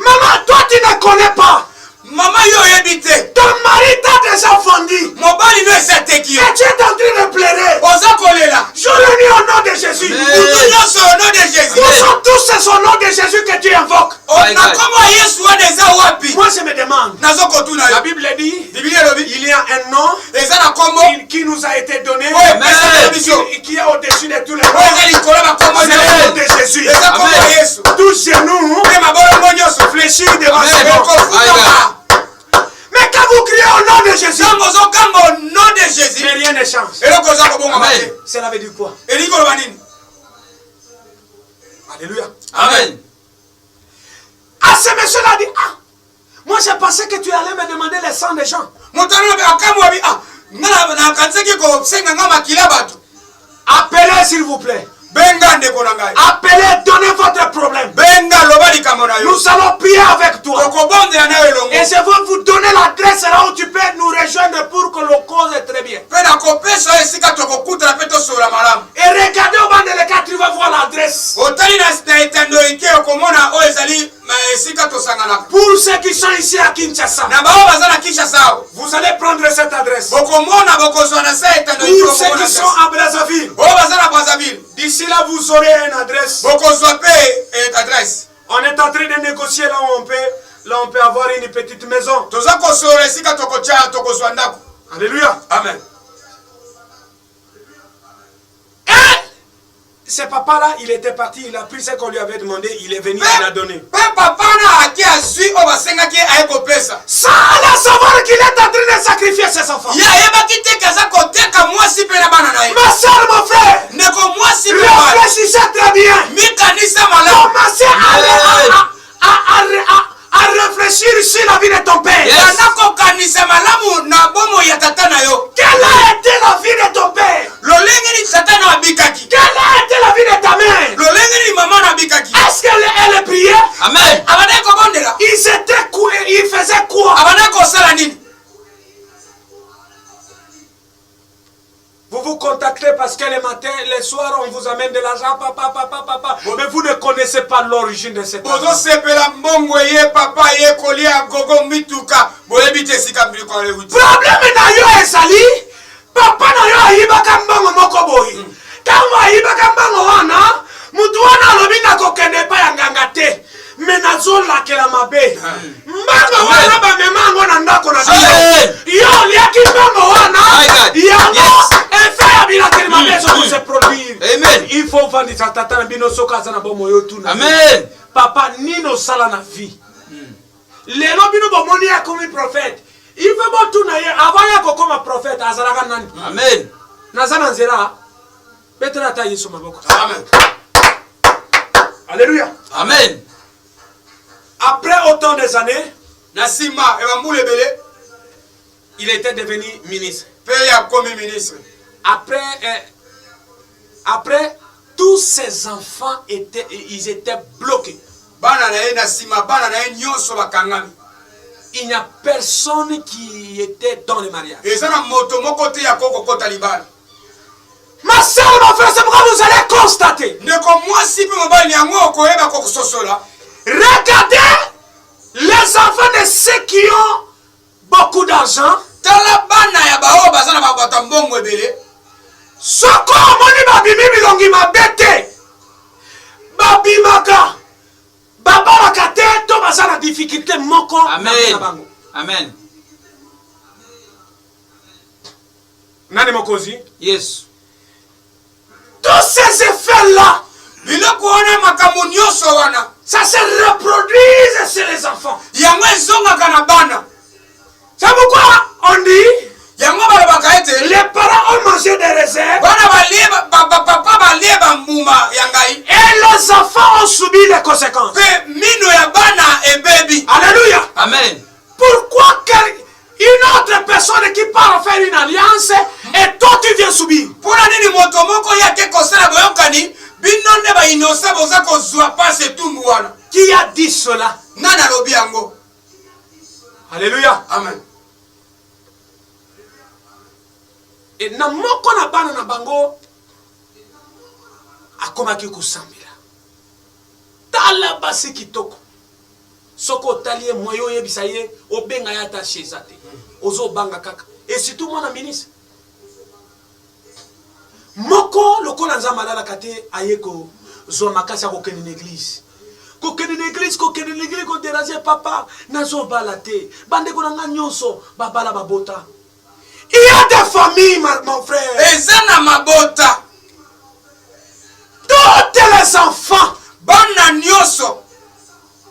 Maman, toi tu ne connais pas. Maman yo habité. Ton mari t'a déjà vendu. Mon bali no esate qui. Et tu es en train de pleurer. Oza kolela. Je le dis au nom de Jésus. Nous sommes au nom de Jésus. Nous sommes tous au nom de Jésus que tu invoques. On a comment Yesu aneza wapi. Moi je me demande. Nazo kotuna. La Bible dit. Il y a un nom qui nous a été donné. Qui est au-dessus de tous les noms. C'est le nom de Jésus. Tous genoux fléchis devant ce nom. Mais quand vous criez au nom de Jésus, mais rien ne change. Cela veut dire quoi? Alléluia. Amen. Ah, ce monsieur-là dit, ah, moi j'ai pensé que tu allais me demander les sangs des gens. Appelez s'il vous plaît. Appelez, donnez votre problème. Nous allons prier avec toi. Et je vais vous donner l'adresse là où tu peux nous rejoindre pour que le cause est très bien. Et regardez au bas de l'écart, tu vas voir l'adresse. Pour ceux qui sont ici à Kinshasa, vous allez prendre cette adresse. Pour ceux qui sont à Brazzaville, d'ici là vous aurez une adresse. On est en train de négocier là où on peut avoir une petite maison. Alléluia. Amen. Ce papa-là, il était parti, il a pris ce qu'on lui avait demandé, il est venu, il a donné. Sans la savoir qu'il est en train de sacrifier ses enfants. Ma soeur, mon frère, réfléchissez très bien. Commencez à réfléchir sur la vie de ton père. Quelle a été la vie de ton père? Quelle a été la vie de ta mère? Est-ce qu'elle priait? Amen. Ils faisaient quoi? Vous vous contactez parce que les matins, les soirs, on vous amène de l'argent, papa. Mais vous ne connaissez pas l'origine de cet argent. Problème na yo ezali, papa na yo ayibaka mbongo moko boyi. Tango ayibaka mbongo wana, mutu wana alobi na kokende pa ya nganga te. Me nazolakela mabe. Mbongo wana bamema yango na ndako na biso. Yo oliaki mbongo wana, yango efe ya bilakeli mabe ezoko se produire. Amen. Il faut vendre sa tata na bino soka aza na bomo yo tuna. Amen. Papa nino sala na vie. Lelo bino bomoni ya komi prophète. Il veut bon tout naïe avant ya kokoma prophète azalaka nani. Amen. Nazana nzela betena ta Yesu maboko. Amen. Alléluia. Amen. Après autant des années, Nasima il était devenu ministre. Après tous ses enfants étaient bloqués. Il n'y a personne qui était dans le mariage. Ma soeur, mon frère, c'est pourquoi vous allez constater. Regardez les enfants de ceux qui ont beaucoup d'argent. Soko moni babimi bilongi mabete. Babimaka. Babalaka te to baza na difficulté moko. Amen. Amen. Nani mokozi? Yes. Tous ces effets-là, biloko wana makambo nyonso wana ça se reproduise chez les enfants. yango ezongaka na bana. C'est pourquoi on dit yango balobaka ete les parents ont mangé des raisins bana balie papa balie bambuma ya ngai et les enfants ont subi les conséquences. mpe mino ya bana ebebi. Alléluia. Amen. Pourquoi une autre personne qui part faire une alliance et toi tu viens subir? mpona nini moto moko yake kosala boyokani bino nde bainosa boza kozwa pasi etumbu wana? Qui a dit cela? nani alobi yango? Alléluia. Amen. Et na moko na bana na bango akomaki kusambela. Tala basi kitoko. Soko talie moyo yebisa ye obenga ya ta chezate. Ozo banga kaka. Et surtout mwana ministre. Moko lokola nzamba la kate ayeko zo makasa ko kene l'église. Ko kene l'église ko déranger papa nazo balate. Bande ko nga nyonso babala babota. Il y a des familles, mon frère. Ezana mabota. Tous les enfants, bana nyoso,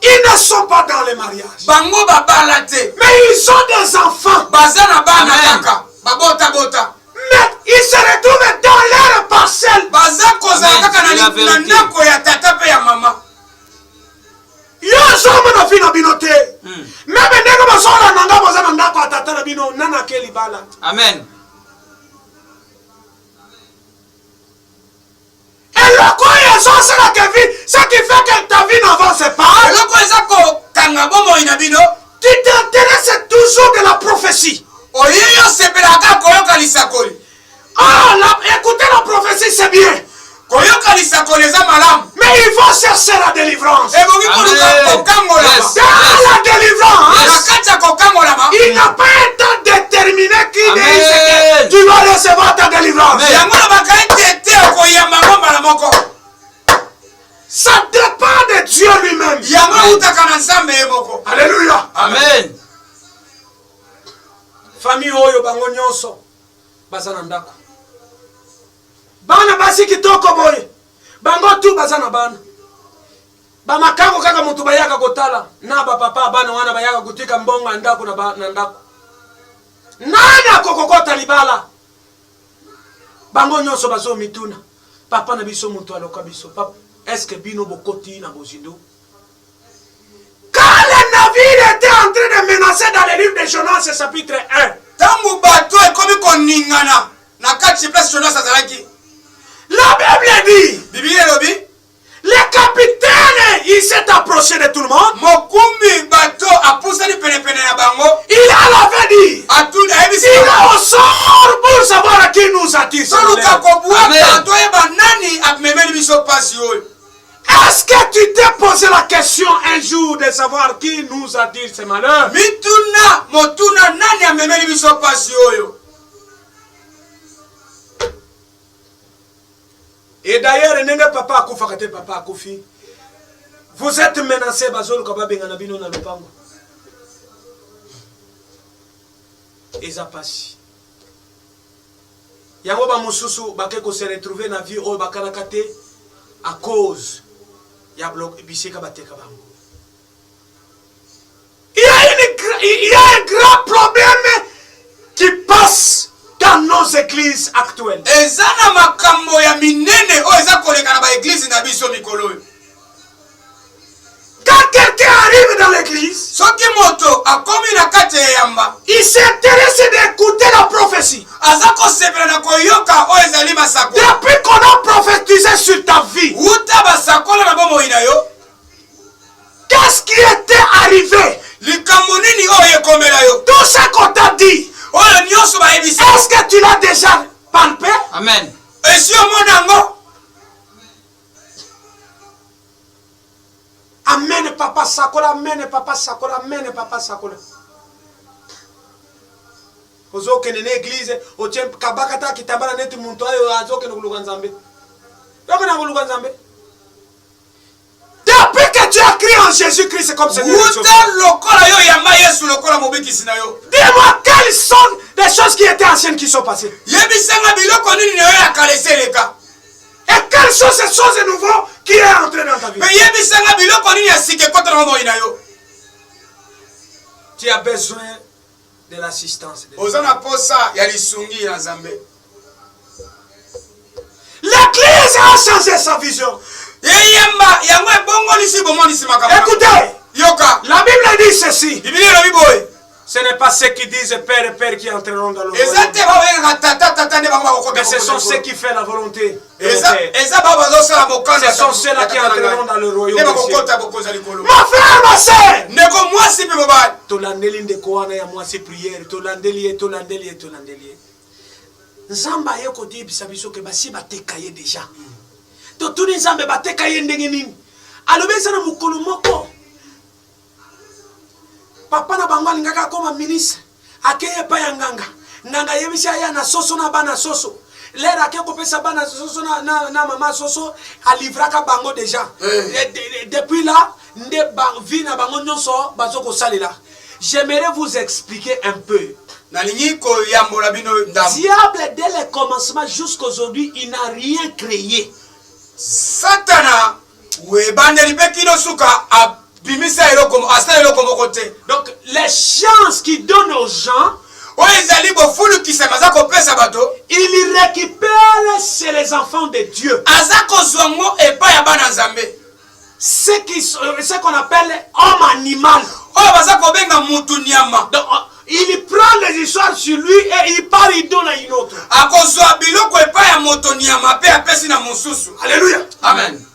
ils ne sont pas dans les mariages. Bango babalate. Mais ils ont des enfants. Bazana bana kaka. Babota bota. Mais ils se retrouvent dans leur parcelle. Bazako za kaka na ndako ya tata pe ya mama. Yo somo na fina binote. Même ndeko basola nanga bozana ndako atata na bino nana keli bala. Amen. Et le quoi est censé la vie, ce qui fait que ta vie n'avance pas. Le quoi est ko kanga bomo ina bino? Tu t'intéresses toujours de la prophétie. Oyeyo sepelaka koyoka lisakoli. Ah, écouter la prophétie c'est bien. Koyoka lisakoli eza malamu. Mais il faut chercher la délivrance. Et vous koluka kokangola. Dans la délivrance, il n'a pas un temps déterminé qui dit que tu vas recevoir ta délivrance. Ça dépend de Dieu lui-même. Alléluia. Amen. Famille oyo bango nyonso bazana ndako. Bana basi kitoko boye. Bango tu bazana bana. Ba makango kaka mutu bayaka kotala na ba papa bana wana bayaka kutika mbongo ndako na ndako. Nana kokokota libala. Bango nyonso bazo mituna. Papa na biso mutu aloka biso. Papa, est-ce que bino bokoti na bozindo? Quand le navire était en train de menacer dans le livre de Jonas chapitre 1. Tangu bato ekomi koningana na kati place Jonas azalaki. La Bible dit, Bible lobi, le capitaine, il s'est approché de tout le monde. mokumbi bato apusani pene na bango. Il avait dit, Atuna ebisi. il est au sort pour savoir à qui nous attire. Soluka kobuaka toyeba nani amemeli biso pasi oyo. Est-ce que tu t'es posé la question un jour de savoir qui nous attire ce malheur? Mituna motuna nani amemeli biso pasi oyo. Et d'ailleurs, nenge papa akufa kate papa akufi. Vous êtes menacés bazolo kababenga na bino na lupango. Eza pasi. Yango ba mususu bakeko se retrouver na vie oyo bakanaka te à cause ya bloc biseka bateka bango. Il y a un grand problème qui passe dans nos églises actuelles. Ezana makambo ya minene o eza koleka na ba église na biso mikolo. Quand quelqu'un arrive dans l'église, Soki moto akomi na kati ya yamba, il s'intéresse d'écouter la prophétie. azako sepela na koyoka o ezali masako. Depuis qu'on a prophétisé sur ta vie, Uta basakola na bomo ina yo. qu'est-ce qui était arrivé? Likambo nini o ekomela yo? Tout ce qu'on t'a dit, Oyo nyonso ba ebisi. est-ce que tu l'as déjà palpé? Amen. Esi omonango. Amen papa sakola, amen papa sakola, amen papa sakola. Ozo kene na église, o tiem kabakata kitambala neti muntu ayo azo kene kuluka nzambe. Yoko na kuluka nzambe. Depuis que tu as crié en Jésus-Christ comme Seigneur des choses. Uta lokola yo yamba Yesu lokola mobikisi na yo. Dis-moi quelles sont les choses qui étaient anciennes qui sont passées. Yebisanga biloko nini na yo ya kalese leka. Et quelles sont ces choses nouveaux qui est entré dans ta vie? Mais yebisanga biloko nini ya sike kota na moi na yo. Tu as besoin de l'assistance de Dieu. Ozana posa ya lisungi na Nzambe. L'église a changé sa vision. Yeyemba yango ebongo lisi bomoni simakama. Écoutez, Yoka. la Bible dit ceci. Biblia na biboy. Ce n'est pas ceux qui disent Père et Père qui entreront dans le royaume. Ezate ba wenga tata ne ba ko. Mais ce sont ceux qui font la volonté de mon Eza Père. eza ba bazo sala mokanda. Ce sont ceux-là qui entreront dans le royaume Ne ba des ko cieux. kota bokoza likolo. Mon frère, ma sœur, Neko mwasi pe baba. tolandeli ndeko wana ya mwasi prière, tolandeli. Nzamba ye ko di bisabiso ke basi bateka ye déjà. To tuni nzambe bateka ye ndenge nini? Alobesa na mukolo moko. Papa na bango alingaka koma ministre. Akeye pa ya nganga. Nganga yebisa ya na soso na bana soso. Lera ake kopesa bana soso na mama soso alivraka bango déjà. Depuis là, nde vie na bango nyonso bazoko salela. J'aimerais vous expliquer un peu. Diable, dès le commencement jusqu'aujourd'hui, il n'a rien créé. Satana, donc les chances qu'il donne aux gens, il récupère chez les enfants de Dieu. Ce qu'on appelle homme animal. Donc, il prend les histoires sur lui et il part, il donne à une autre. Alléluia. Amen.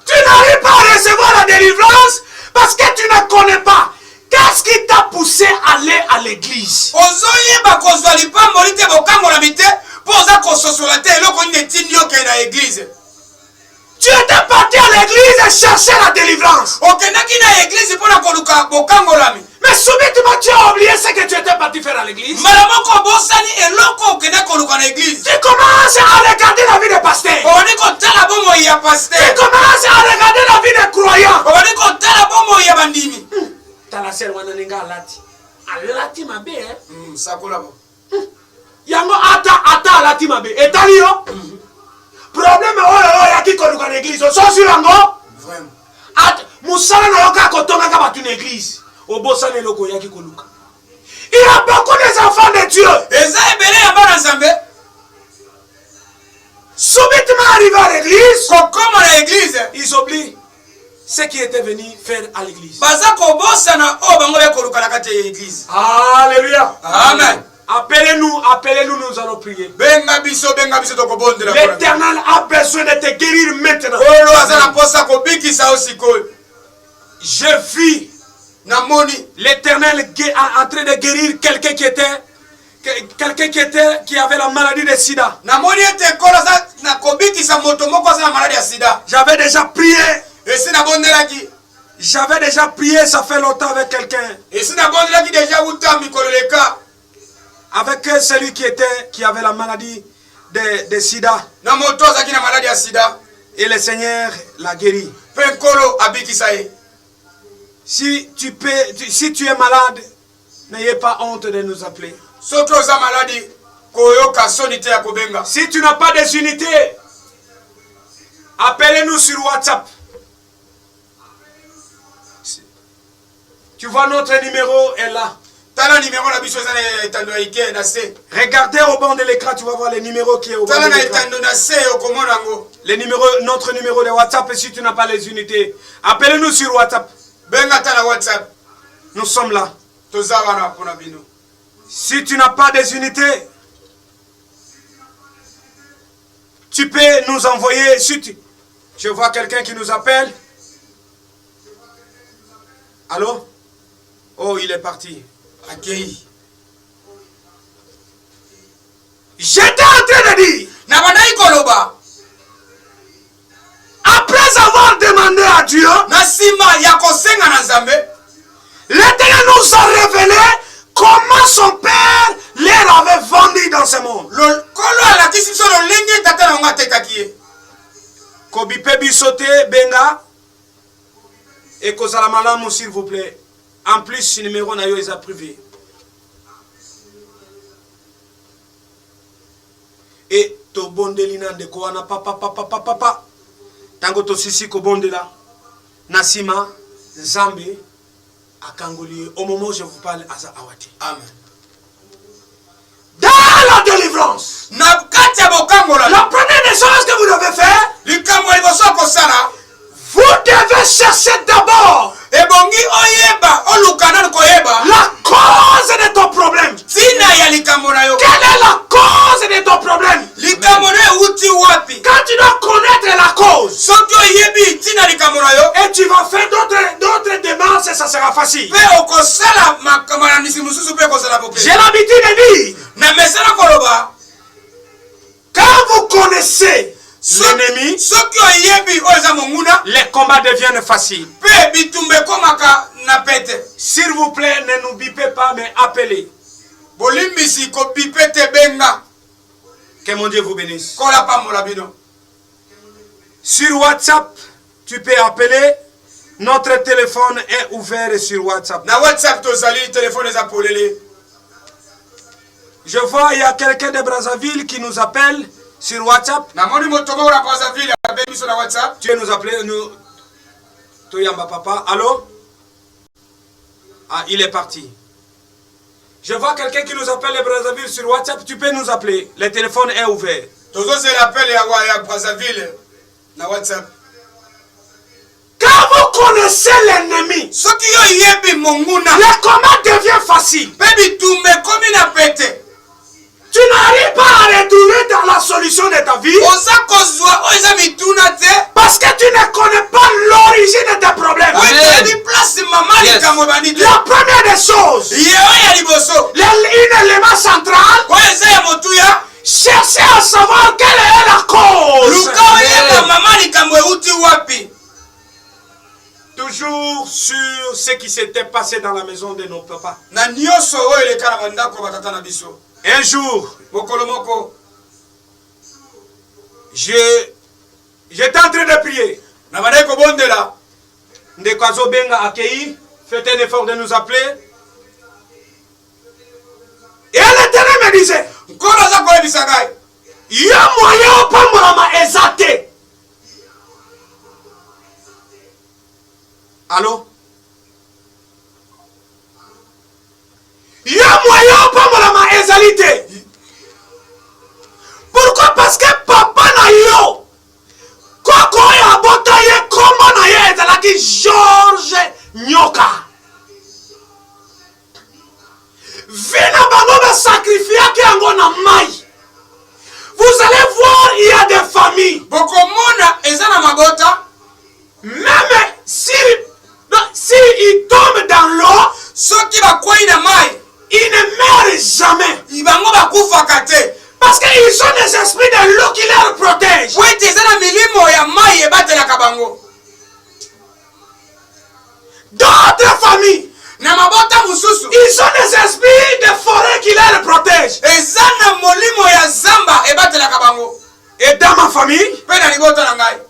Tu n'arrives pas à recevoir la délivrance parce que tu ne connais pas. Qu'est-ce qui t'a poussé à aller à l'église? Tu étais parti à l'église et chercher la délivrance. Mais subitement tu as oublié ce que tu étais parti faire à l'église. Tu commences à regarder la vie des pasteurs. Tu commences à regarder la vie des croyants. T'as la sœur Wananinga Alati. Alati ma bé, hein? Yango ata alati ma bé. Et t'as dit, problème est yaki koluka l'église. So sur yango. Vraiment. Musala na yoka kotonga ka batu l'église. Obosa ne loko yaki koluka. Il y a beaucoup d'enfants de Dieu. Subitement arrivé à l'église, ils oublient ce qui était venu faire à l'église. Alléluia. Amen. Appelez-nous, nous allons prier. L'Éternel a besoin de te guérir maintenant. Je vis l'Éternel en train de guérir quelqu'un qui avait la maladie de sida. J'avais déjà prié. Ça fait longtemps avec quelqu'un. Avec celui qui avait la maladie de sida. Et le Seigneur l'a guéri. Si tu es malade, n'ayez pas honte de nous appeler. Si tu n'as pas des unités, appelez-nous sur WhatsApp. Tu vois, notre numéro est là. Regardez au bord de l'écran, tu vas voir le numéro qui est au bord de l'écran. Notre numéro de WhatsApp, et si tu n'as pas les unités, appelez-nous sur WhatsApp. Nous sommes là. Si tu n'as pas des unités, tu peux nous envoyer. Je vois quelqu'un qui nous appelle. Allô? Oh, il est parti. J'étais en train de dire, après avoir demandé à Dieu, l'Éternel nous a révélé comment son père leur avait vendu dans ce monde. Kobipe bisote benga et kozala malamu s'il vous plaît. En plus, ce numéro n'a pas privé. et to bondelina ndeko wana papa tango to sisi ko bondela nasima Nzambe akangoli au moment où je vous parle aza awati. Amen. Dans la délivrance, Na kati ya bokambola. la première des choses que vous devez faire, Likambo liboso kosala. vous devez chercher d'abord Ebongi oyeba olukana koyeba. la cause de ton problème. Tina ya likambo na yo. Quelle est la cause de ton problème? Likambo na uti wapi. Quand tu dois connaître la cause, Soki oyebi tina likambo na yo. et tu vas faire d'autres démarches, et ça sera facile. Pe okosala makamana nisi mususu pe kosala pope. J'ai l'habitude de dire, Na mesana koloba. quand vous connaissez l'ennemi, Soki oyebi oza monguna. les combats deviennent faciles. Pe bitumbe komaka na pete. S'il vous plaît, ne nous bipez pas, mais appelez. Bolimbisi ko pipete benga. Que mon Dieu vous bénisse. Kola pamola bino. Sur WhatsApp, tu peux appeler. Notre téléphone est ouvert sur WhatsApp. Na WhatsApp tozali téléphone za polele. Je vois, il y a quelqu'un de Brazzaville qui nous appelle sur WhatsApp. Na moni motomo ora Brazzaville abebi sur la WhatsApp. Tu veux nous appeler, nous. Toyamba papa. Allô? Ah, il est parti. Je vois quelqu'un qui nous appelle de Brazzaville sur WhatsApp. Tu peux nous appeler. Le téléphone est ouvert. Tozo c'est l'appel ya Brazzaville na WhatsApp. Quand vous connaissez l'ennemi, Soki yo yebi monguna. le combat devient facile. Pe bitumbe komi na pete. Tu n'arrives pas à retourner dans la solution de ta vie Oza kozwa oza mituna te. parce que tu ne connais pas l'origine de tes problèmes. Oza di place mama Yes. likambo banite. La première des choses, Yeo ya liboso. un élément central, Oza ya motuya. chercher à savoir quelle est la cause. Luka oyeba mama likambo euti wapi. Toujours sur ce qui s'était passé dans la maison de nos papas. Na nyonso oyo eleka na bandako batata na biso. Un jour, Mokolo moko. j'étais en train de prier. Na bandai kobondela. Ndekwazo Benga accueilli, faites un effort de nous appeler. Et l'Éternel me disait, Nkolo aza koyebisa ngai. il y a moyen au Pambolama exalté. Allô? Il y a moyen au Pambolama exalté. Pourquoi? Parce que papa na yo, koko ya bota ye kombo na ye ezalaki George Nyoka. Vina bango ba sacrifiaki yango na mai. Vous allez voir, il y a des familles. Bokomona eza na mabota. Même si il tombe dans l'eau, Soki bakwei na mai. il ne meurt jamais. Ibango bakufaka te. Parce qu'ils ont des esprits de l'eau qui les protègent. Po ete eza na milimo ya mai ebatelaka bango. D'autres familles, Na mabota mususu. ils ont des esprits de forêt qui les protègent. Eza na molimo ya zamba ebatelaka bango. Et dans ma famille, Pe na libota na ngai.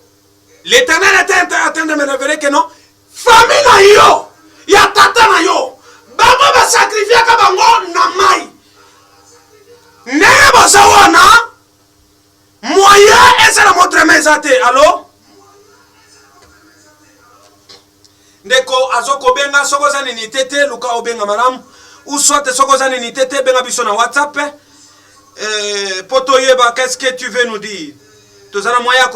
l'Éternel était en train de me révéler que non. Famille na yo, ya tata na yo, bango ba sacrifier ka bango na mai. Ndenge boza wana, moyen ezala montre meza te. Allô? Ndeko azoko benga soko za nini tete luka obenga malamu ou soit soko za nini tete benga biso na WhatsApp poto yeba qu'est-ce que tu veux nous dire tozana moya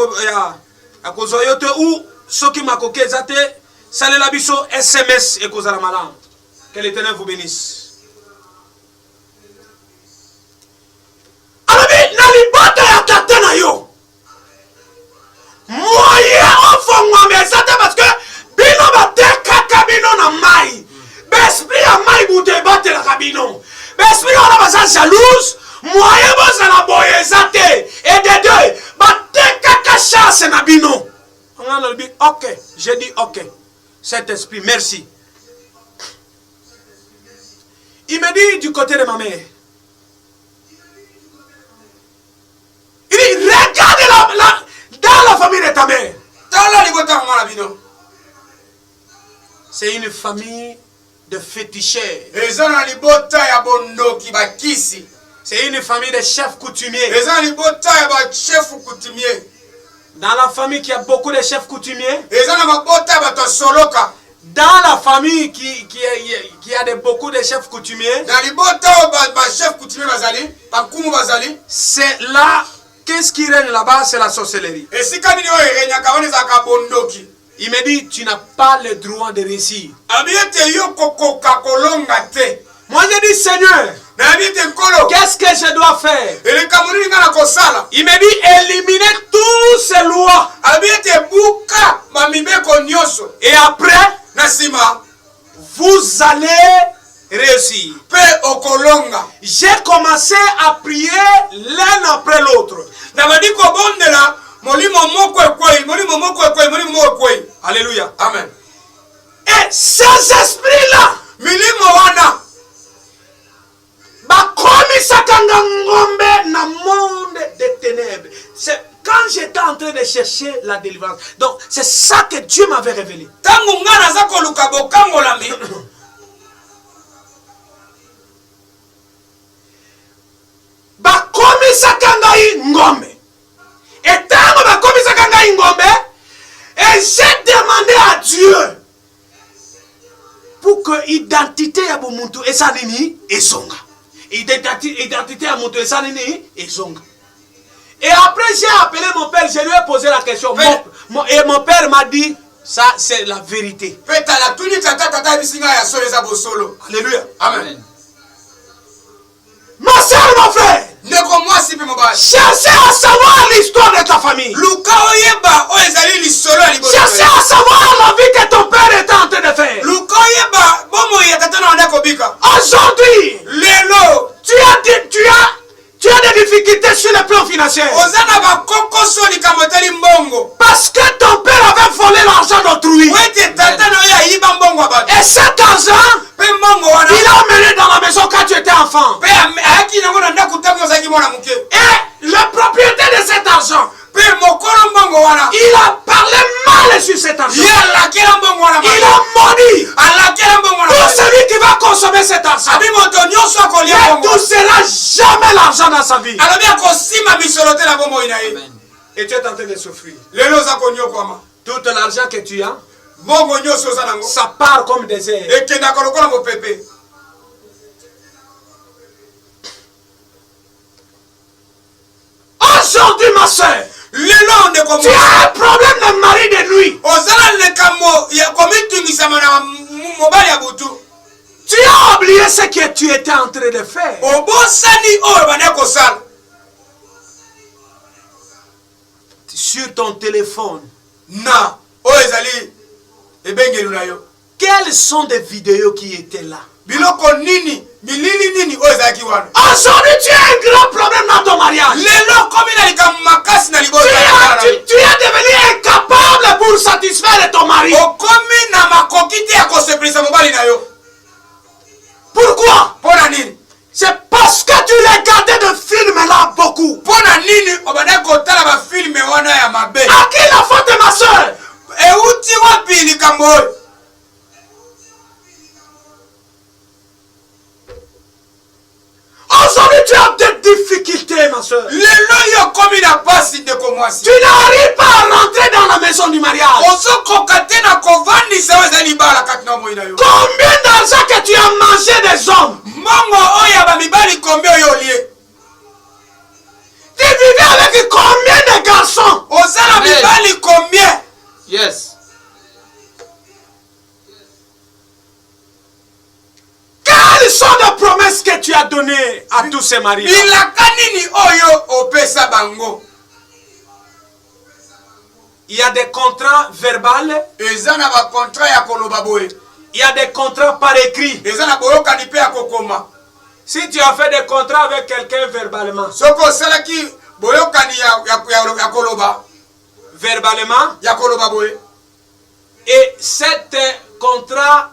ya kozoyo te ou soki makoke ezate salela biso SMS et kozala malamu. Que l'Éternel vous bénisse. Alabi na libota ya tata na yo moyen ofongwa mesate parce que bino batekaka bino na mai besprit ya mai buto ebatelaka bino besprit wana baza jalouse moyen bozala boye eza te et de deux batekaka chance na bino nga nalobi ok j'ai dit ok cet esprit merci. Il me dit du côté de ma mère, il dit regarde dans la famille de ta mère. Tala libota mwana bino. C'est une famille de féticheurs. Eza na libota ya bondoki bakisi. C'est une famille de chefs coutumiers. eza libota ya bachef coutumier. Dans la famille qui a beaucoup de chefs coutumiers. eza na mabota ya bato soloka. Dans la famille qui a beaucoup de chefs coutumiers. na libota bachef coutumier bazali bankumu bazali. C'est là, qu'est-ce qui règne là-bas? C'est la sorcellerie. esika nini oyo erenyaka wana ezalaka bondoki. Il me dit, tu n'as pas le droit de réussir. abi ete yo kokoka kolonga te. Moi je dis, Seigneur, na abi ete nkolo qu'est-ce que je dois faire? eleka monini nga na kosala. Il me dit, éliminer toutes ces lois. abi ete buka mamibeko nyonso. Et après, na nsima vous allez réussir. mpe okolonga. J'ai commencé à prier l'un après l'autre. na badi kobondela molimo moko ekwei molimo moko ekwei molimo moko ekwei. Alléluia. Amen. Et ces esprits-là, milimo wana bakomisaka ngombe na monde des ténèbres. C'est quand j'étais en train de chercher la délivrance. Donc, c'est ça que Dieu m'avait révélé. tangu nga naza koluka bokangolami bakomisaka ngai ngombe. Et tango bakomisaka ngai ngombe, et j'ai demandé à Dieu pour que l'identité ya bomuntu esanini ezonga. Identité ya muntu esanini ezonga. Et après j'ai appelé mon père, je lui ai posé la question. Et mon père m'a dit, ça c'est la vérité. mpe tala tuni tata bisinga ya solo eza bosolo. Alléluia. Amen. Ma soeur, mon frère, ndeko mwasi mpe mobali cherchez à savoir l'histoire de ta famille. luka oyeba oyo ezali lisolo ya liboso. Cherchez à savoir la vie que ton père est en train de faire. luka oyeba bomoi ya tata na wanda kobika. Aujourd'hui, lelo tu as des difficultés sur le plan financier. oza na bakokoso likambo etali mbongo. Parce que ton père avait volé l'argent d'autrui. po ete tata na oyo ayiba mbongo ya bato. Et cet argent, mpe mbongo wana il l'a amené dans la maison quand tu étais enfant. mpe ayaki nango na ndako ntango ozalaki mwana moke. Et le propriétaire de cet argent, mpe mokolo mbongo wana il a parlé mal sur cet argent. ye alakela mbongo wana Il a maudit alakela mbongo wana tout celui qui va consommer cet argent. abi moto nyonso akolia Ne mbongo touchera jamais l'argent dans sa vie. alobi akosima misolo te na bomoi na ye. Et tu es en train de souffrir. lelo oza konyokwama Tout l'argent que tu as, mbongo nyonso oza nango ça part comme des airs. ekendaka lokola mopepe. Aujourd'hui, ma soeur, lelo ndeko tu as un problème de mari de nuit. ozala likambo ya komitungisama na mobali ya butu. Tu as oublié ce que tu étais en train de faire. obosani oyo banda kosala Sur ton téléphone, na oyo ezali ebengeli na yo. quelles sont des vidéos qui étaient là? biloko nini bilili nini oyo ezalaki wana. Aujourd'hui, tu as un grand problème dans ton mariage. lelo komi na likambo makasi na liboso Tu es devenu incapable pour satisfaire ton mari. okomi na makoki te ya kosepelisa mobali na yo. Pourquoi? mpo na nini? C'est parce que tu regardais de films là beaucoup. mpo na nini obandaki kotala bafilme wana ya mabe. À qui la faute, ma soeur? euti wapi likambo oyo? Aujourd'hui, tu as des difficultés, ma soeur. lelo yo komi na pasi ndeko mwasi. Tu n'arrives pas à rentrer dans la maison du mariage. ozokoka te na kovandisa oyo ezali libala kati na moi na yo. Combien d'argent que tu as mangé des hommes? mbongo oyo ya bamibali kombi oyo olie. Tu vivais avec combien de garçons? oza na mibali combien? Yes. Quelles sont les promesses que tu as données à tous ces maris? bilaka nini oyo opesa bango? Il y a des contrats verbaux, eza na bakontrat ya koloba boye. il y a des contrats par écrit. eza na boyokani mpe ya kokoma. Si tu as fait des contrats avec quelqu'un verbalement, soki osalaki boyokani ya koloba ya koloba boye, et cet contrat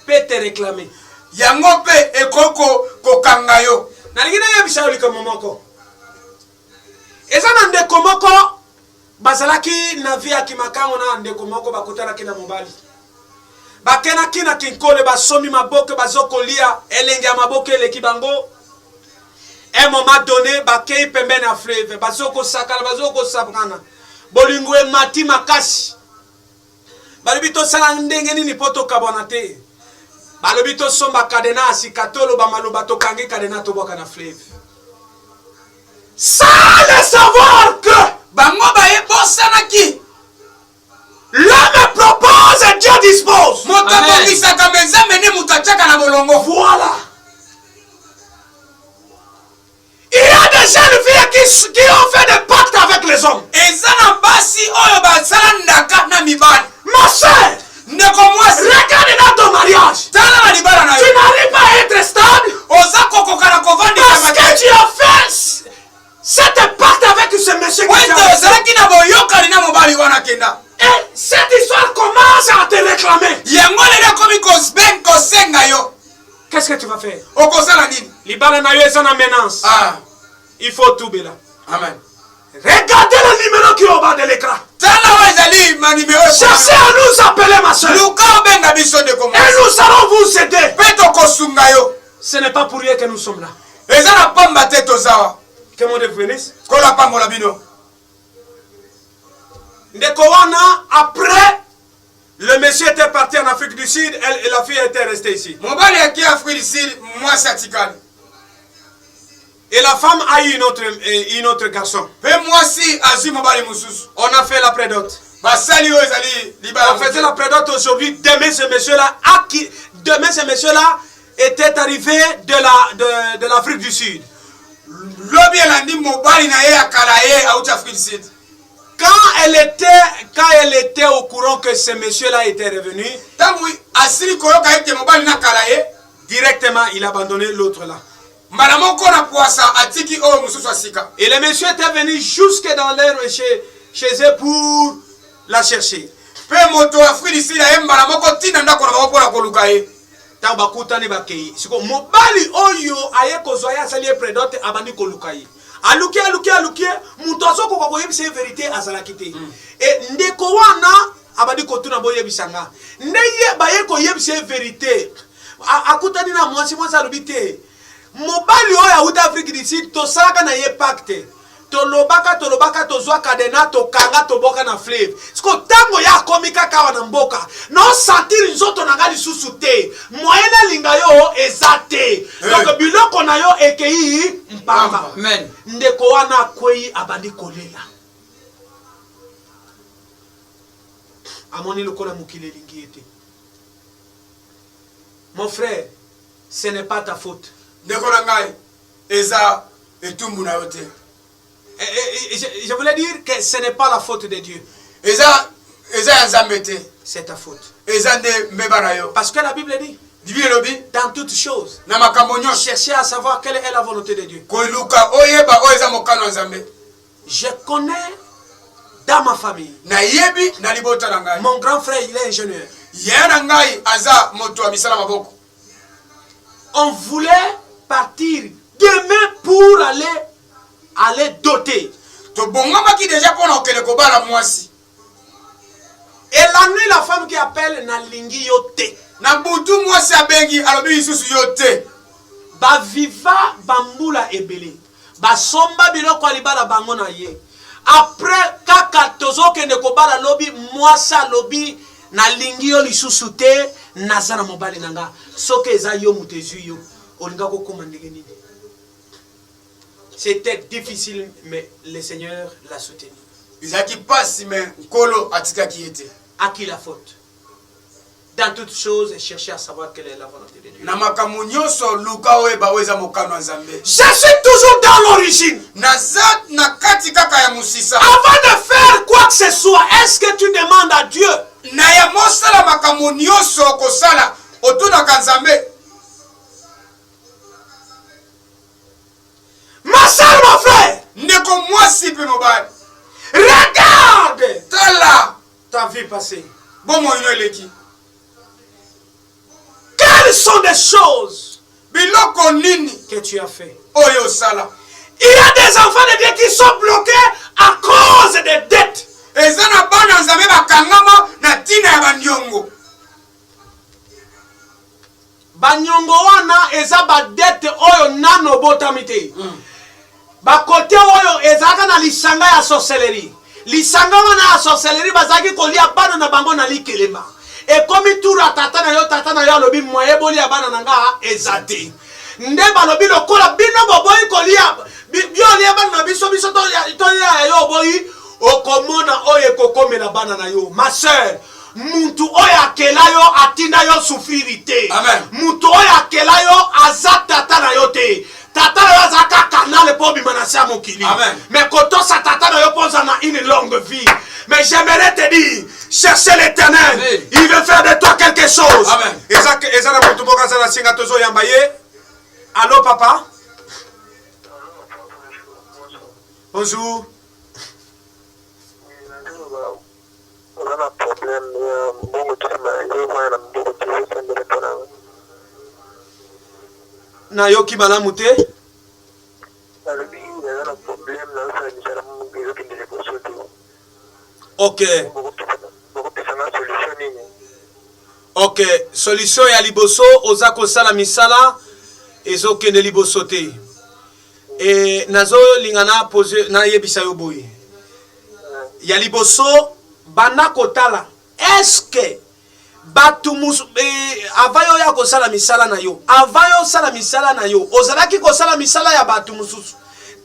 peut te réclamer. yango mpe ekoki kokanga yo. Nalingi nayebisa yo likambo moko. Eza na ndeko moko bazalaki na vie ya kimakango na ndeko moko bakutanaki na mobali. Bakenaki na kinkole basomi maboke bazokolia elenge ya maboke eleki bango. un moment donné bakei pembeni na fleuve bazoko sakana bazoko sapana bolingo emati makasi balobi tosala ndenge nini po tokabwana te balobi tosomba kadena asika toloba maloba tokangi kadena tobwaka na fleuve sans le savoir que bango bayebisanaki l'homme propose et Dieu dispose. moto abongisaka me nzambe nde moto atiaka na bolongo. Voilà. Il y a des jeunes filles qui ont fait des pactes avec les hommes. eza na basi oyo basala ndaka na mibali. Ma soeur, ndeko mwasi, regarde dans ton mariage. tala na libala na yo. Tu n'arrives pas à être stable. oza kokoka na kovandisa Parce que tu as fait cette pacte avec ce monsieur qui wete ozalaki na boyokani na mobali wana kenda. Et cette histoire commence à te réclamer. yango lelo ekomi kosenga yo. Qu'est-ce que tu vas faire? okosala nini? Libala na yo eza na menace. Ah. Il faut tout bela. Amen. Regardez le numéro qui est au bas de l'écran. tala wa ezali manimero. Cherchez à nous appeler, ma soeur. luka obenga biso ndeko mwasi. Et nous allons vous aider. mpe tokosunga yo. Ce n'est pas pour rien que nous sommes là. eza na pamba te tozawa. Que mon Dieu vous bénisse. kola pambola bino. Ndeko wana, après, le monsieur était parti en Afrique du Sud et la fille était restée ici. mobali aki Afrique du Sud mwasi atikali. Et la femme a eu une autre garçon. mpe mwasi azwi mobali mosusu. On a fait la prédote. basali oyo ezali libala. On faisait la prédote aujourd'hui. Demain, ce monsieur-là était arrivé de l'Afrique du Sud. lobi elandi mobali na ye akala ye auti Afrique du Sud. Quand elle était au courant que ce monsieur-là était revenu, ntango asili koyoka ete mobali na kala ye, directement il a abandonné l'autre là. mbala moko na poasa atiki oyo mosusu asika. Et le monsieur était venu jusque dans l'air chez eux pour la chercher. mpe moto Afrique du Sud aye mbala moko ntina ndako na bango mpona koluka ye. Tant bakutani bakei. Siko mobali oyo aye kozwa ye asali ye prédote abandi koluka ye. Aluki muto azoko kwa koyebisa vérité azalaki te. Et ndeko wana abandi kotuna boyebisa nga. Ndeye baye koyebisa vérité. Akutani na mwasi alobi te. Mobali oyo auta Afrique du Sud tosalaka na ye pacte. Tolobaka tozwa kadena tokanga toboka na fleuve. Siko tango ya komika kawa na mboka. No sentir nzoto na ngali susu te. Moyena linga yo ezate. Donc biloko na yo ekei mpamba. Amen. Ndeko wana kwei abandi kolela. Amoni lokola mukile lingi ete. Mon frère, ce n'est pas ta faute. ndeko na ngai eza etumbu na yo te. Je voulais dire que ce n'est pas la faute de Dieu. eza ya nzambe te. C'est ta faute. eza nde mbeba na yo. Parce que la Bible dit, biblia elobi dans toutes choses, na makambo nyonso cherchez à savoir quelle est la volonté de Dieu. koluka oyeba oyo eza mokano ya nzambe. Je connais dans ma famille, nayebi na libota na ngai. mon grand frère, il est ingénieur. yaya na ngai aza moto ya misala maboko. On voulait partir demain pour aller doter. tobongamaki deja mpona kokende kobala mwasi. Et la nuit, la femme qui appelle Nalingi Yote. na butu mwasi abengi alobi lisusu yo te. Ba viva bambula ebele. Ba somba biloko alibala bango na ye. Après kaka tozokende kobala lobi mwasa lobi nalingi yo lisusu te nazana mobali nanga. Soke eza yo mutezu yo. Olinga kokoma ndenge nini. C'était difficile mais le Seigneur l'a soutenu. ezalaki pasi me nkolo atikaki ye te. À qui la faute? Dans toutes choses, cherchez à savoir quelle est la volonté de Dieu. na makambo nyonso luka oyeba oyo eza mokano ya nzambe. Je suis toujours dans l'origine. naza na kati kaka ya mosisa. Avant de faire quoi que ce soit, est-ce que tu demandes à Dieu? na ya mosala makambo nyonso okosala otunaka nzambe. Ma soeur, mon frère, ndeko mwasi mpe mobali. regarde tala ta vie passée. bomoi no eleki. Quelles sont des choses biloko nini que tu as fait? oyo osala. Il y a des enfants de Dieu qui sont bloqués à cause des dettes. eza na bana nzambe bakangama na ntina ya bandiongo. banyongo wana eza badete oyo nano botami te. Bakote oyo ezaka na lisanga ya sorcellerie. Lisanga wana ya sorcellerie bazaki kolia bana na bango na likelema. Ekomi tura tata na yo alobi moye bolia bana nanga ezate. Nde balobi lokola bino boboyi kolia biolia bana na biso to ya yo boyi okomona oyo kokomela bana na yo. Ma sœur, muntu oyo akela yo atinda yo souffririté. Amen. Muntu oyo akela yo aza tata na yo te. Tata na yo aza kaka kanale po bimanasi ya mokili. Amen. Mais kotosa tata na yo poza na une longue vie. Mais j'aimerais te dire, cherchez l'Éternel. Oui. Il veut faire de toi quelque chose. Amen. Eza na mutu boka za na singa tozo yamba ye. Allô papa? Bonjour. Na yoki malamu te? Ok. Ok. Solution ya liboso oza kosala misala ezokende liboso te. Et nazo lingana pose na yebisa yo boye. Ya liboso bana kotala. Est-ce que batumus avayo ya kosala misala na yo. Avayo sala misala na yo. Ozalaki kosala misala ya batu mususu.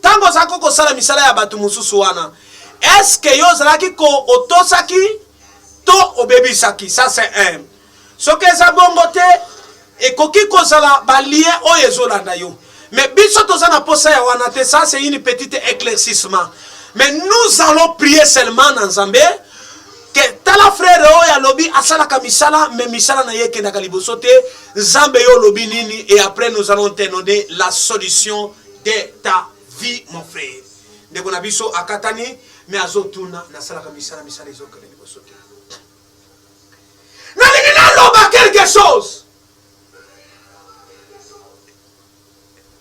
Tango zako kosala misala ya batu mususu wana. Est-ce que yo ozalaki ko otosaki to obebisaki? Ça c'est un. Ce que ça bongote et koki kozala ba lien o ezolanda yo. Mais biso tozana posa ya wana te, ça c'est une petite éclaircissement. Mais nous allons prier seulement dans Zambé que tala frère oya lobi asala ka misala mais misala na yeke na kaliboso te Zambé yo lobi nini et après nous allons te donner la solution de ta vie mon frère. Ndeko na biso akatani mais azotuna na sala ka misala ezokele liboso te. Na lingina loba quelque chose.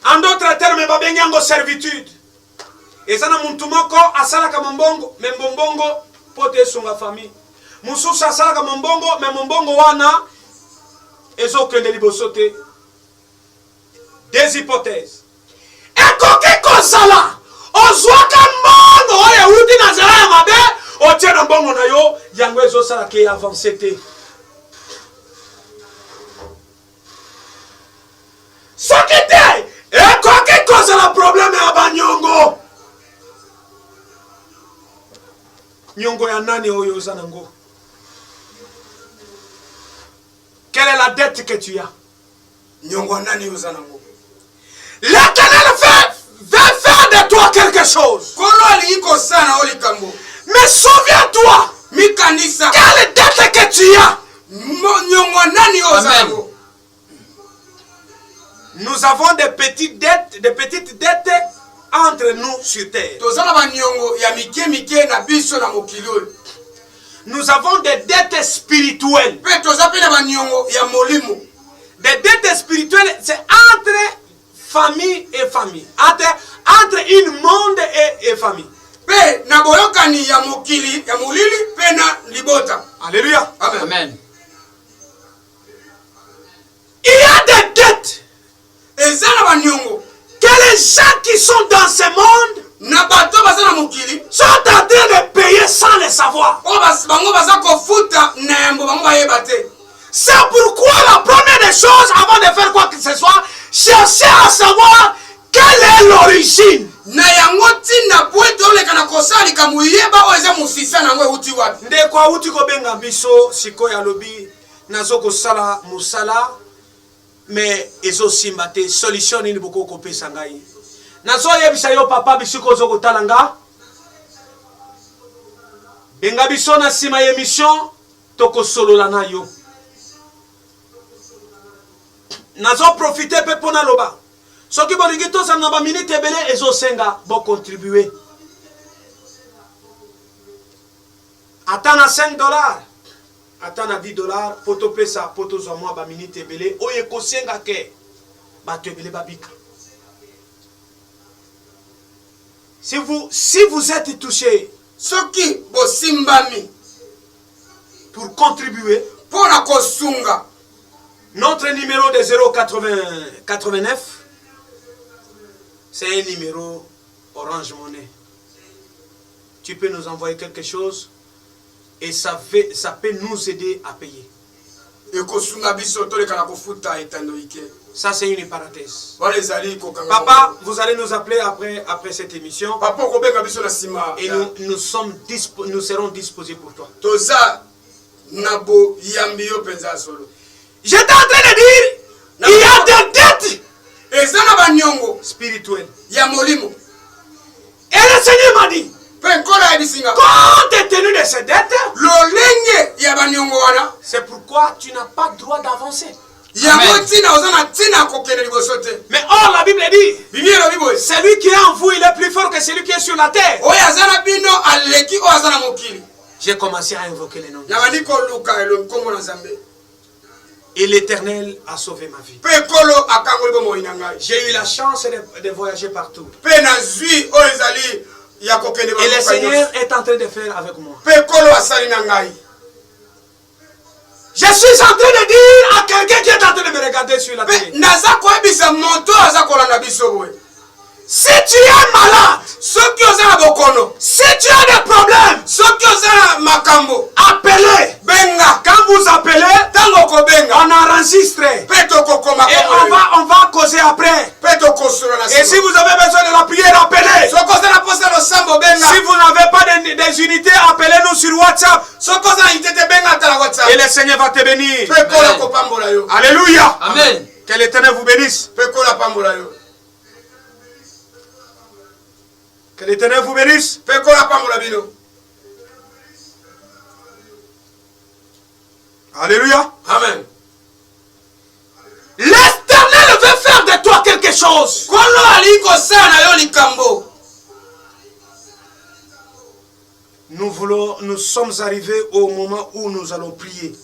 En d'autres termes, babenyango servitude. Et ça na muntu moko asala ka mbongo, mais mbongo pote sunga famille. Mususu asala ka mbongo, mais mbongo wana ezokende liboso te. Des hypothèses. Ekoki kozala ozwaka mbongo oyo uti na zala ya mabe otie na mbongo na yo yango ezosala ke avancer te. Sokite ekoki kozala problème ya banyongo. Nyongo ya nani oyo oza nango? Quelle est la dette que tu as? Nyongo ya nani oza nango? L'Éternel veut faire de toi quelque chose. Kolo alingi kosala olikambo. Mais souviens-toi, Mikanisa. quelle dette que tu as? Nyongo ya nani oza nango? Nous avons des petites dettes entre nous sur terre. Tozala ba nyongo ya mike na biso na mokili oyo. Nous avons des dettes spirituelles. Pe toza pe na ba nyongo ya molimo. Des dettes spirituelles, c'est entre famille et famille. Entre une monde et famille. Pe na boyokani ya mokili, ya molili pe na libota. Alléluia. Amen. Amen. Il y a des dettes Ezala ba nyongo que les gens qui sont dans ce monde na bato baza na mokili sont en train de payer sans le savoir. o bango baza kofuta na yambo bango bayeba te. C'est pourquoi la première des choses, avant de faire quoi que ce soit, chercher à savoir quelle est l'origine. Na yango tina poete oleka na kosali kamuyeba oze musisa na ngwe uti wapi. Nde kwa uti ko benga biso siko ya lobi nazo ko sala musala mais ezo simbate solution ni boko ko pesa ngai. Nazo yebisa yo papa bisiko zo ko talanga. Benga biso na sima émission toko solola na yo. Nazo profiter pe pona loba. Soki bolingi to sanga ba minute ebele ezo senga bo contribuer. Atana $5, atana $10, poto pesa, poto zomwa ba minute ebele, oye kosenga ke, bato ebele babika. Si vous êtes touché, Soki bosimbami pour contribuer, pona kosunga Notre numéro de 089, c'est un numéro Orange Money. Tu peux nous envoyer quelque chose et ça peut nous aider à payer. Ça, c'est une parenthèse. Papa, vous allez nous appeler après cette émission. Et nous serons disposés pour toi. J'étais en train de dire, il y a des dettes spirituelles. Et le Seigneur m'a dit, compte tenu de ces dettes, c'est pourquoi tu n'as pas le droit d'avancer. Mais or, la Bible dit, celui qui est en vous, il est plus fort que celui qui est sur la terre. J'ai commencé à invoquer les noms. Et l'Éternel a sauvé ma vie. J'ai eu la chance de voyager partout. Et le Seigneur est en train de faire avec moi. Je suis en train de dire à quelqu'un qui est en train de me regarder sur la télé. Si tu es malade, si tu as des problèmes, appelez. Quand vous appelez, on enregistre. Et on va causer après. Et si vous avez besoin de la prière, appelez. Si vous n'avez pas des unités, appelez-nous sur WhatsApp. Et le Seigneur va te bénir. Amen. Alléluia. Amen. Que l'Éternel vous bénisse. Que l'Éternel vous bénisse. Alléluia. Amen. L'Éternel veut faire de toi quelque chose. Nous sommes arrivés au moment où nous allons prier.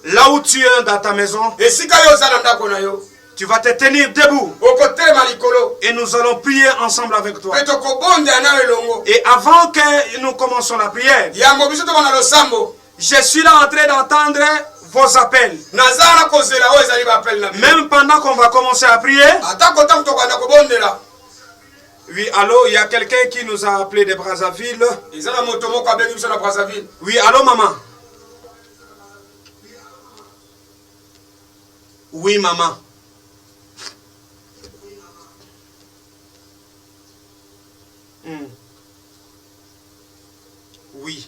Là où tu es dans ta maison, tu vas te tenir debout. Et nous allons prier ensemble avec toi. Et avant que nous commençons la prière, je suis là en train d'entendre vos appels. Même pendant qu'on va commencer à prier. Oui, allô, il y a quelqu'un qui nous a appelé de Brazzaville. Oui, allô, maman. Oui, maman. Oui.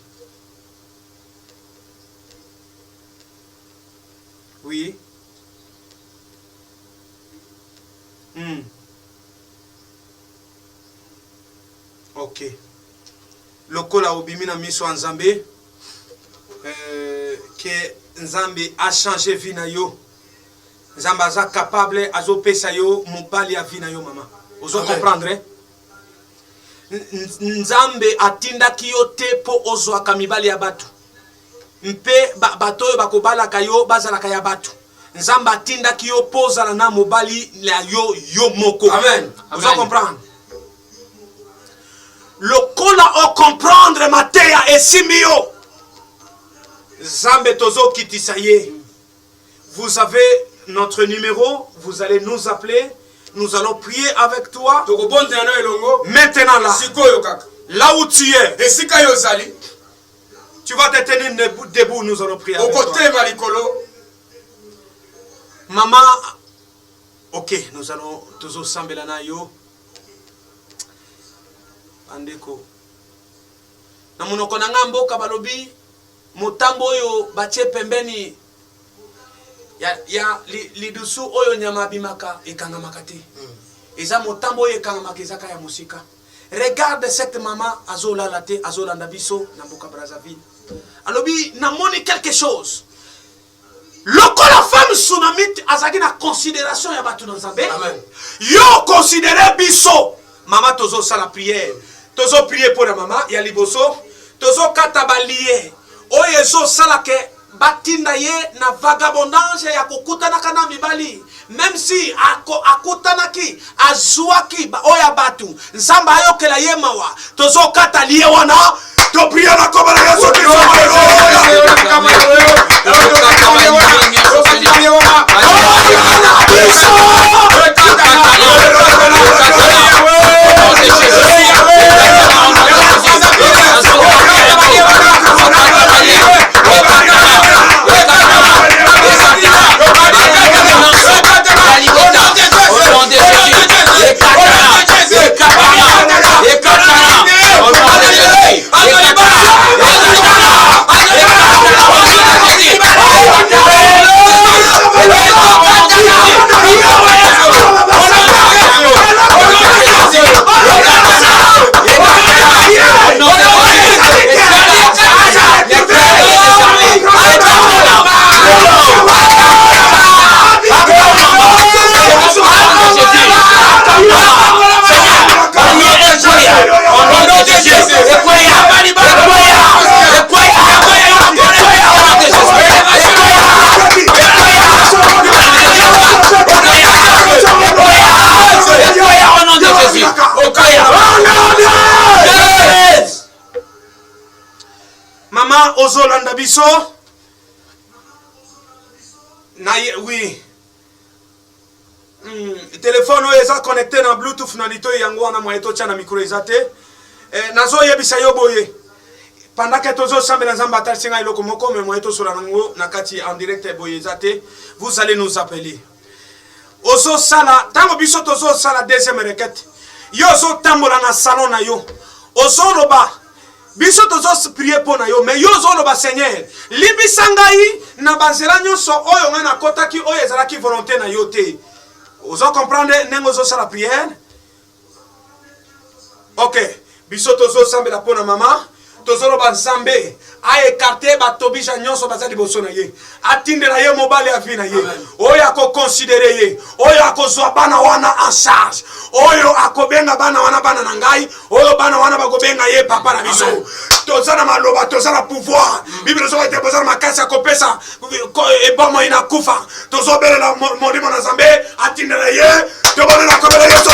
Oui. Ok. Lokola obimina miso Nzambe que Nzambe a changé vie na yo. Nzambe aza capable azopesa yo mobali ya vie na yo mama. Ozo comprendre? Nzambe atindaki yo te po ozwaka mibali ya batu. Mpe bato yo bakobalaka yo bazalaka ya batu. Nzambe atindaki yo po ozala na mobali la yo moko. Amen. Ozo comprendre? Lokola o comprendre mateya esimio. Nzambe tozo kitisaye. Vous avez notre numéro, vous allez nous appeler. Nous allons prier avec toi. Maintenant là où tu es, tu vas te tenir debout, nous allons prier avec toi. Maman, ok, nous allons tous ensemble là yo. Andeko. Na munoko na ngambo kabalobi motambo yo batie pembeni. Ya lidusu oyo nyama bimaka ekangamaka te. Eza motambo oyo ekangamaka ezaka ya musika. Regarde cette maman azola late azolanda biso na mboka Brazzaville. Alobi namoni quelque chose. Lokola femme tsunamite azaki na considération ya batu na Nzambe. Amen. Yo considérer biso. Maman tozo sala prière. Tozo prier pour la maman ya liboso. Tozo kata balié. Oyo ezo sala ke batinda ye na vagabondage ya kokutanaka na mibali. Même si akutanaki azuaki oya batu nzamba ayokela ye mawa tozo kata liye wana to prier na kobala Yesu Kristo. Maman ozolanda biso na oui téléphone oyo eza connecté na bluetooth na lito yango wana moye totya na micro eza te nazo yebisa yo boye pendant que tozo sambela nzamba atalisi ngai eloko moko me moye tosola nango na kati en direct boye eza te. Vous allez nous appeler ozo sala tango biso tozo sala deuxième requête yo ozo tambola na salon na yo ozo loba biso tozo prier pour na yo mais yo ozo loba Seigneur libisa ngai na banzela nyonso oyo ngai nakotaki oyo ezalaki volonté na yo te. Ozo comprendre ndenge ozo sala prière. Ok, biso tozo sambela pona mama tozo loba nzambe a écarté batobija nyonso bazali boso na ye atindela ye mobali ya vie na ye oyo akoconsidere ye oyo akozwa bana wana en charge oyo akobenga bana wana bana na ngai oyo bana wana bakobenga ye papa na biso toza na maloba toza na pouvoir Bible zo ete boza na makasi akopesa ebomo ina kufa tozo belela molimo na nzambe atindela ye tobona na kobela Yesu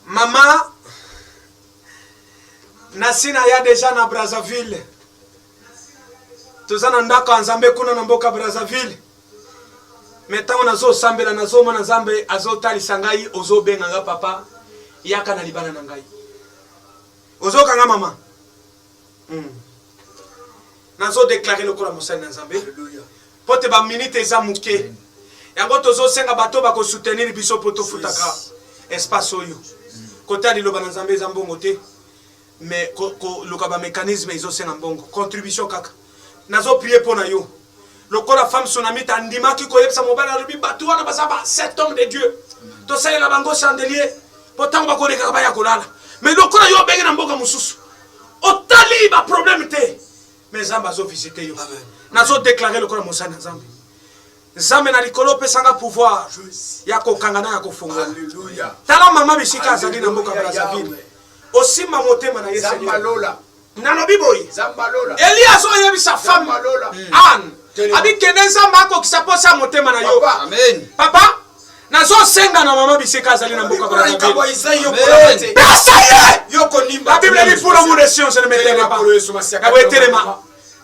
Maman Nasina ya déjà na Brazzaville. Tozana ndaka nzambe kuna na mboka Brazzaville. Metango nazo sambela nazo mona nzambe azotalisa ngai ozo benga nga papa yaka na libana na ngai. Ozo kanga mama. Nazo déclarer le kola mosali na nzambe. Alléluia. Pote ba minute eza muke. Yango tozo senga bato ba ko soutenir biso poto futaka espace oyo. Kota liloba na nzambe eza mbongo te. Mais loka ba mécanisme izo senga mbongo. Contribution kaka. Nazo prier pour na yo. Lokola femme sonami tandimaki koyebisa mobala lobi bato wana basaba cet homme de Dieu. To saye la bango chandelier. Pourtant ba koleka ba ya kolala. Mais lokola yo bengi na mboka mususu. Otali ba problème te. Mais nzamba zo visiter yo. Amen. Nazo déclarer lokola mosana nzambe. Nzambe na likolo pesanga pouvoir ya kokangana ya kofunga. Alléluia. Tala mama bisika azali na mboka Brazzaville. Osimba motema na Yesu. Zambalola. Nalobi boy. Zambalola. Elias oyebi sa femme. Anne. Abi kenenza mako kisaposa motema na yo. Amen. Papa, nazo senga na mama bisika azali na mboka Brazzaville. Amen. Pasa ye. Yoko nimba. La Bible dit pour l'amour des sciences ne mettez pas. Kawe telema.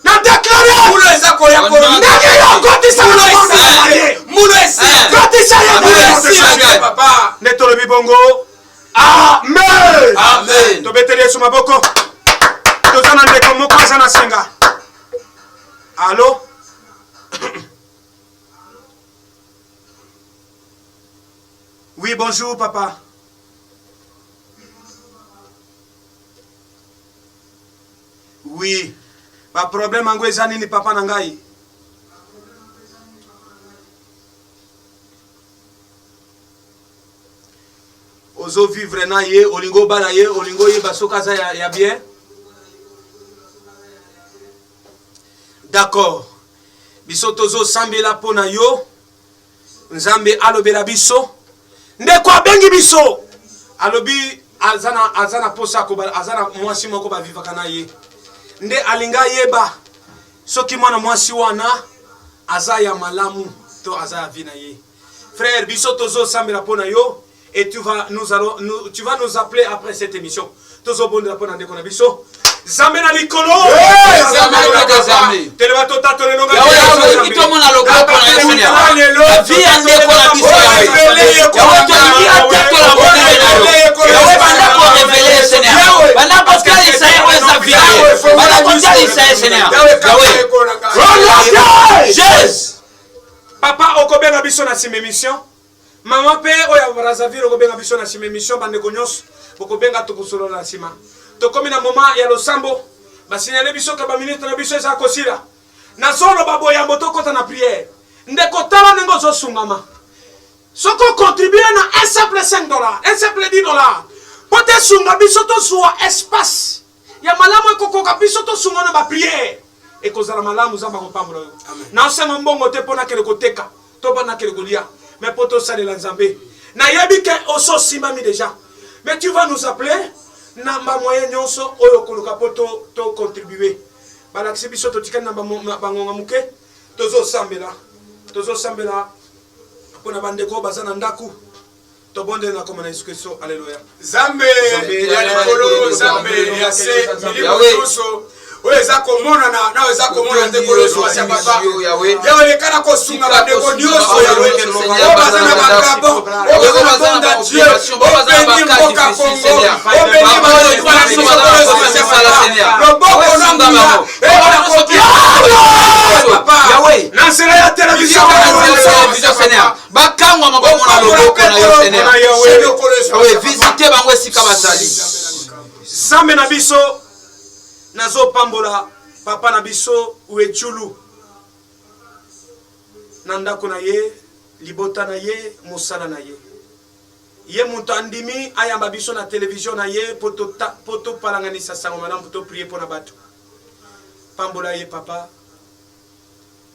na déclaré mulo eza koya kolonga ndenge yokotisa na monde ya marié mulo esi kotisa ye esi papa nde tolobi bongo amen amen tobeteli yesu maboko toza na ndeko moko aza na senga allo oui bonjour papa oui ba problème yango eza nini papa na ngai ozo vivre na ye olingo bana ye olingo yeba soki aza ya bien d'accord biso tozosambela mpo na yo nzambe alobela biso ndeko abengi biso alobi aza na posa aza na mwasi moko bavivaka na ye nde alinga yeba soki mwana mwasi wana aza ya malamu to aza ya vi na ye frère biso tozosambela mpo na yo et tu vas nous appeler après cette émission tozobondela mpo na ndeko na biso Zambe na likolo telema totato lenonga itomona lokoko na yesu ne la vie ande ko na biso yawe to ni atatola modele na yo yawe banda ko révéler seigneur banda ko kalisa yawe za vie banda ko kalisa seigneur yawe Jesus papa okobenga biso na sima émission mama pe oya Brazzaville okobenga biso na sima émission bande ko nyos okobenga tokusolo na sima tokomi na moment ya losambo basignale biso ka ba minute na biso eza kosila na zolo baboyambo tokota na prière ndeko tala nengo zo sungama soko contribuer na un simple $5 un simple $10 pote sunga biso to suwa espace ya malamu ekokoka biso to sunga na ba prière ekozala malamu zamba kopambola yo na osema mbongo te pona kele koteka to pona kele kolia mais poto salela nzambe na yebi ke oso simami déjà mais tu vas nous appeler namba moyen nyonso oyo koluka po to contribuer balakisi biso totikani na bangonga muke tozosambela mpona bandeko baza na ndaku tobondeli na komona Yesu Kristo alleluya zambe ya likolo zambe ya se milimo nyonso oyo eza komona na eza komona ndeko nyonso ya papa yawe lekana kosunga bandeko nyonso yawe oyo baza na bakabo oyo baza na Dieu obeni mboka Kongo obeni loboko nonga yawe na nzela ya television seigneur bakangwa maboko na loboko na yo seigneur yawe visite bango esika bazali zambe na biso nazo pambola papa na biso uechulu na ndako na ye libota na ye mosala na ye ye mutu andimi ayamba biso na television na ye poto palanganisa sango malamu to prier pona bato pambola ye papa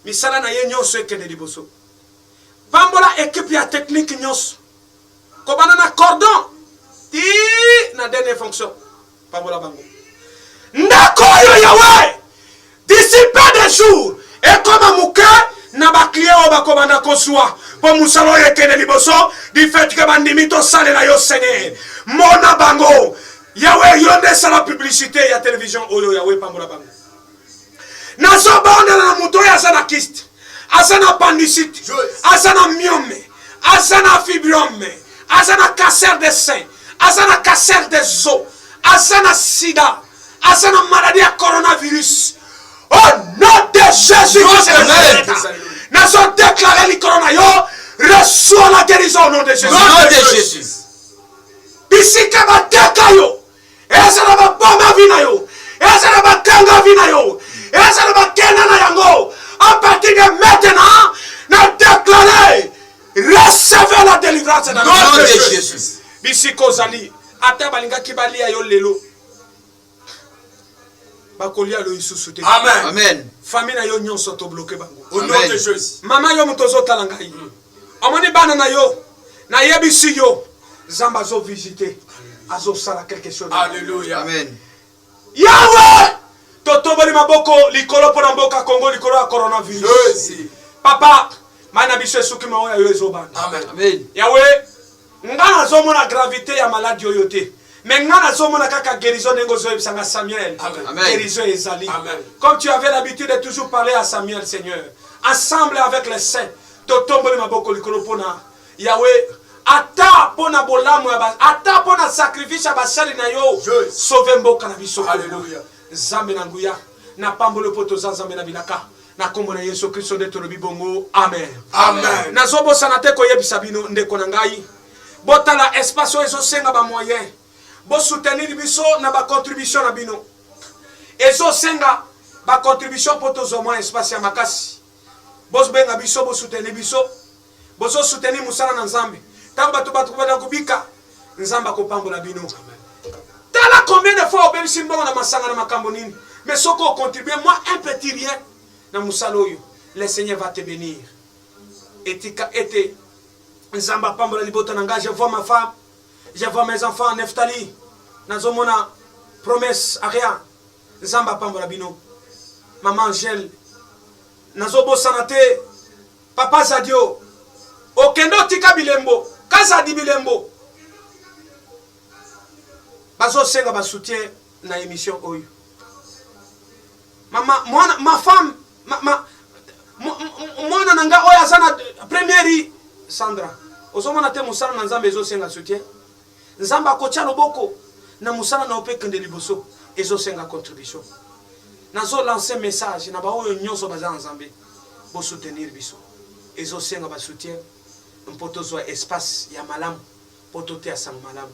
misala na ye nyonso ekende liboso pambola équipe ya technique nyonso kobana na cordon ti na dernière fonction pambola bango ndako oyo yawe d'ici peu de jours ekoma muke na baklie oyo bakobanda kozwa mpo mosala oyo ekende liboso du fait ke bandimi tosalela yo seigneur mona bango yawe yo nde esala publicité ya télévision oyo yawe pambola bango nazobondela na moto oyo aza na kiste aza na appendicite aza na myome aza na fibrome aza na cancer des seins aza na cancer des os aza na sida aza na maladie ya coronavirus au nom de Jésus nazo déclarer likolo na yo reçois la guérison au nom de Jésus bisika bateka yo ezala baboma vi na yo ezala bakanga vi na yo ezala bakenda na yango à partir de maintenant na déclarer recevez la délivrance dans le nom de Jésus bisika ozali ata balingaki balia yo lelo bakolia lo isusu te amen famille na yo nyonso to bloquer bango au nom de Jésus mama yo muto zotala ngai omoni bana na yo na yebisi yo zamba zo visiter azo sala quelque chose alléluia amen yawe totoboli maboko likolo pona mboka Kongo likolo ya coronavirus papa mana biso suki maoya yo ezobana amen amen yawe ngana zomona gravité ya maladie oyo te Maintenant, nazomona kaka guérison nengozo ebisanga Samuel. Amen. Guérison ezali. Amen. Comme tu avais l'habitude de toujours parler à Samuel, Seigneur. Ensemble avec les saints. Totomboli maboko likolo pona Yahweh. Ata pona bolamu ya ata pona sacrifice ya basali na yo. Sauve mboka na biso. Alléluia. Nzambe na nguya. Na pambolo poto za nzambe na bilaka. Na kombo na Yesu Kristo de tolobi bongo. Amen. Amen. Nazobo sanate ko yebisa bino ndeko na ngai. Botala espace ezo senga ba moyen. Bo soutenir biso na ba contribution na bino. Ezo senga ba contribution poto zo moins espace ya makasi. Bo benga biso bo soutenir biso. Bo so soutenir musala na nzambe. Tango batu bana kubika nzamba ko pambola bino. Tala combien de fois obebi simbongo na masanga na makambo nini. Mais soko contribuer moi un petit rien na musaloyo. Le Seigneur va te bénir. Etika ete nzamba pambola libota nanga, je vois ma femme, je vois mes enfants Neftali. Nazomona promesse aria. Nzamba pambola bino. Maman Angèle. Nazobo sanate papa Zadio. Okendo tika bilembo. Kaza di bilembo. Bazo senga ba soutien na émission oyo. Ma femme mwana nanga oya sana première Sandra. Ozomona te musala na nzambe ezo senga soutien. Nzamba kocha loboko na musala na ope kende liboso ezo senga contribution. Nazo lancer message na ba oyo nyonso baza nzambe bo soutenir biso. Ezo senga ba soutien. Mpoto zo espace ya malamu poto te asang malamu.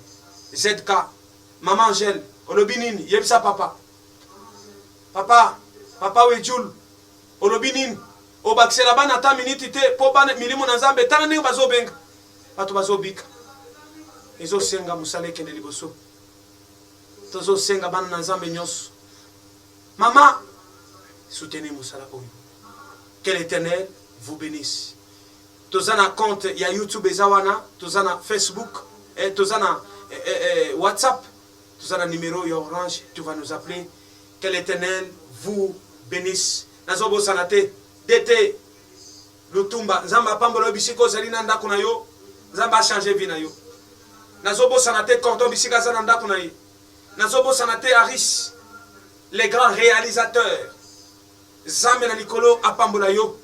ZK Maman Angèle olobi nini yebisa papa. Papa wejul olobi nini obakisela bana ta minute te po bana milimo na nzambe tana ningo bazo benga bato bazo bika ezo senga musale kende liboso tozo senga bana na nzambe nyonso. Maman soutenez musala oyo. Que l'Éternel vous bénisse. Tozana compte ya YouTube ezawana, tozana Facebook, tozana WhatsApp, tozana numéro ya Orange, tu vas nous appeler. Que l'Éternel vous bénisse. Nazobo sanate dete lutumba nzamba pambolo bisiko zalina ndako na yo, nzamba changer vie na yo. Nazobo sanate cordon bisika zana ndako na yo. Nazobo sanate Aris, les grands réalisateurs. Zambe na likolo apambola yo.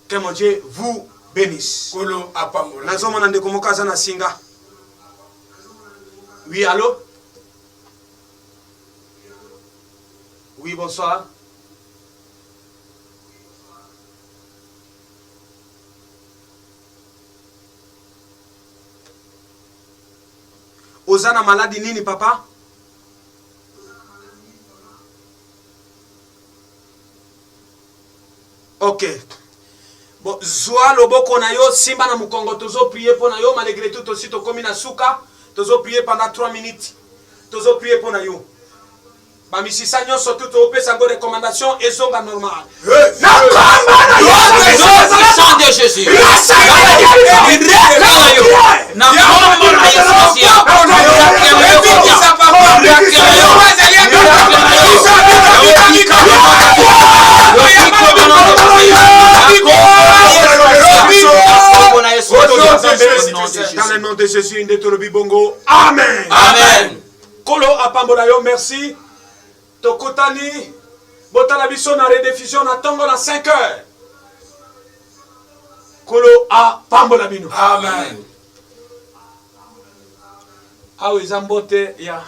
Que mon Dieu vous bénisse. Kolo apambola. Nazoma na ndeko mokaza na singa. Oui, allô? Oui, bonsoir. Ozana maladie nini papa? Ok. Bon, zoa loboko na yo, simba na mukongo, tozo prier pour na yo, malgré tout aussi to komi na suka, tozo prier pendant 3 minutes. Tozo prier pour na yo. Ba misisa nyonso tout to pesa ngo recommandation ezonga normal. Na kamba na yo, sang de Jésus. Na kamba na Yesu. Dans le nom de Jésus, Ndetorobi Bongo. Amen. Amen. Kolo apambola yo, merci. Tokotani, botala biso na rediffusion na tongo na 5 heures. Kolo apambola bino. Amen. Awe zambote ya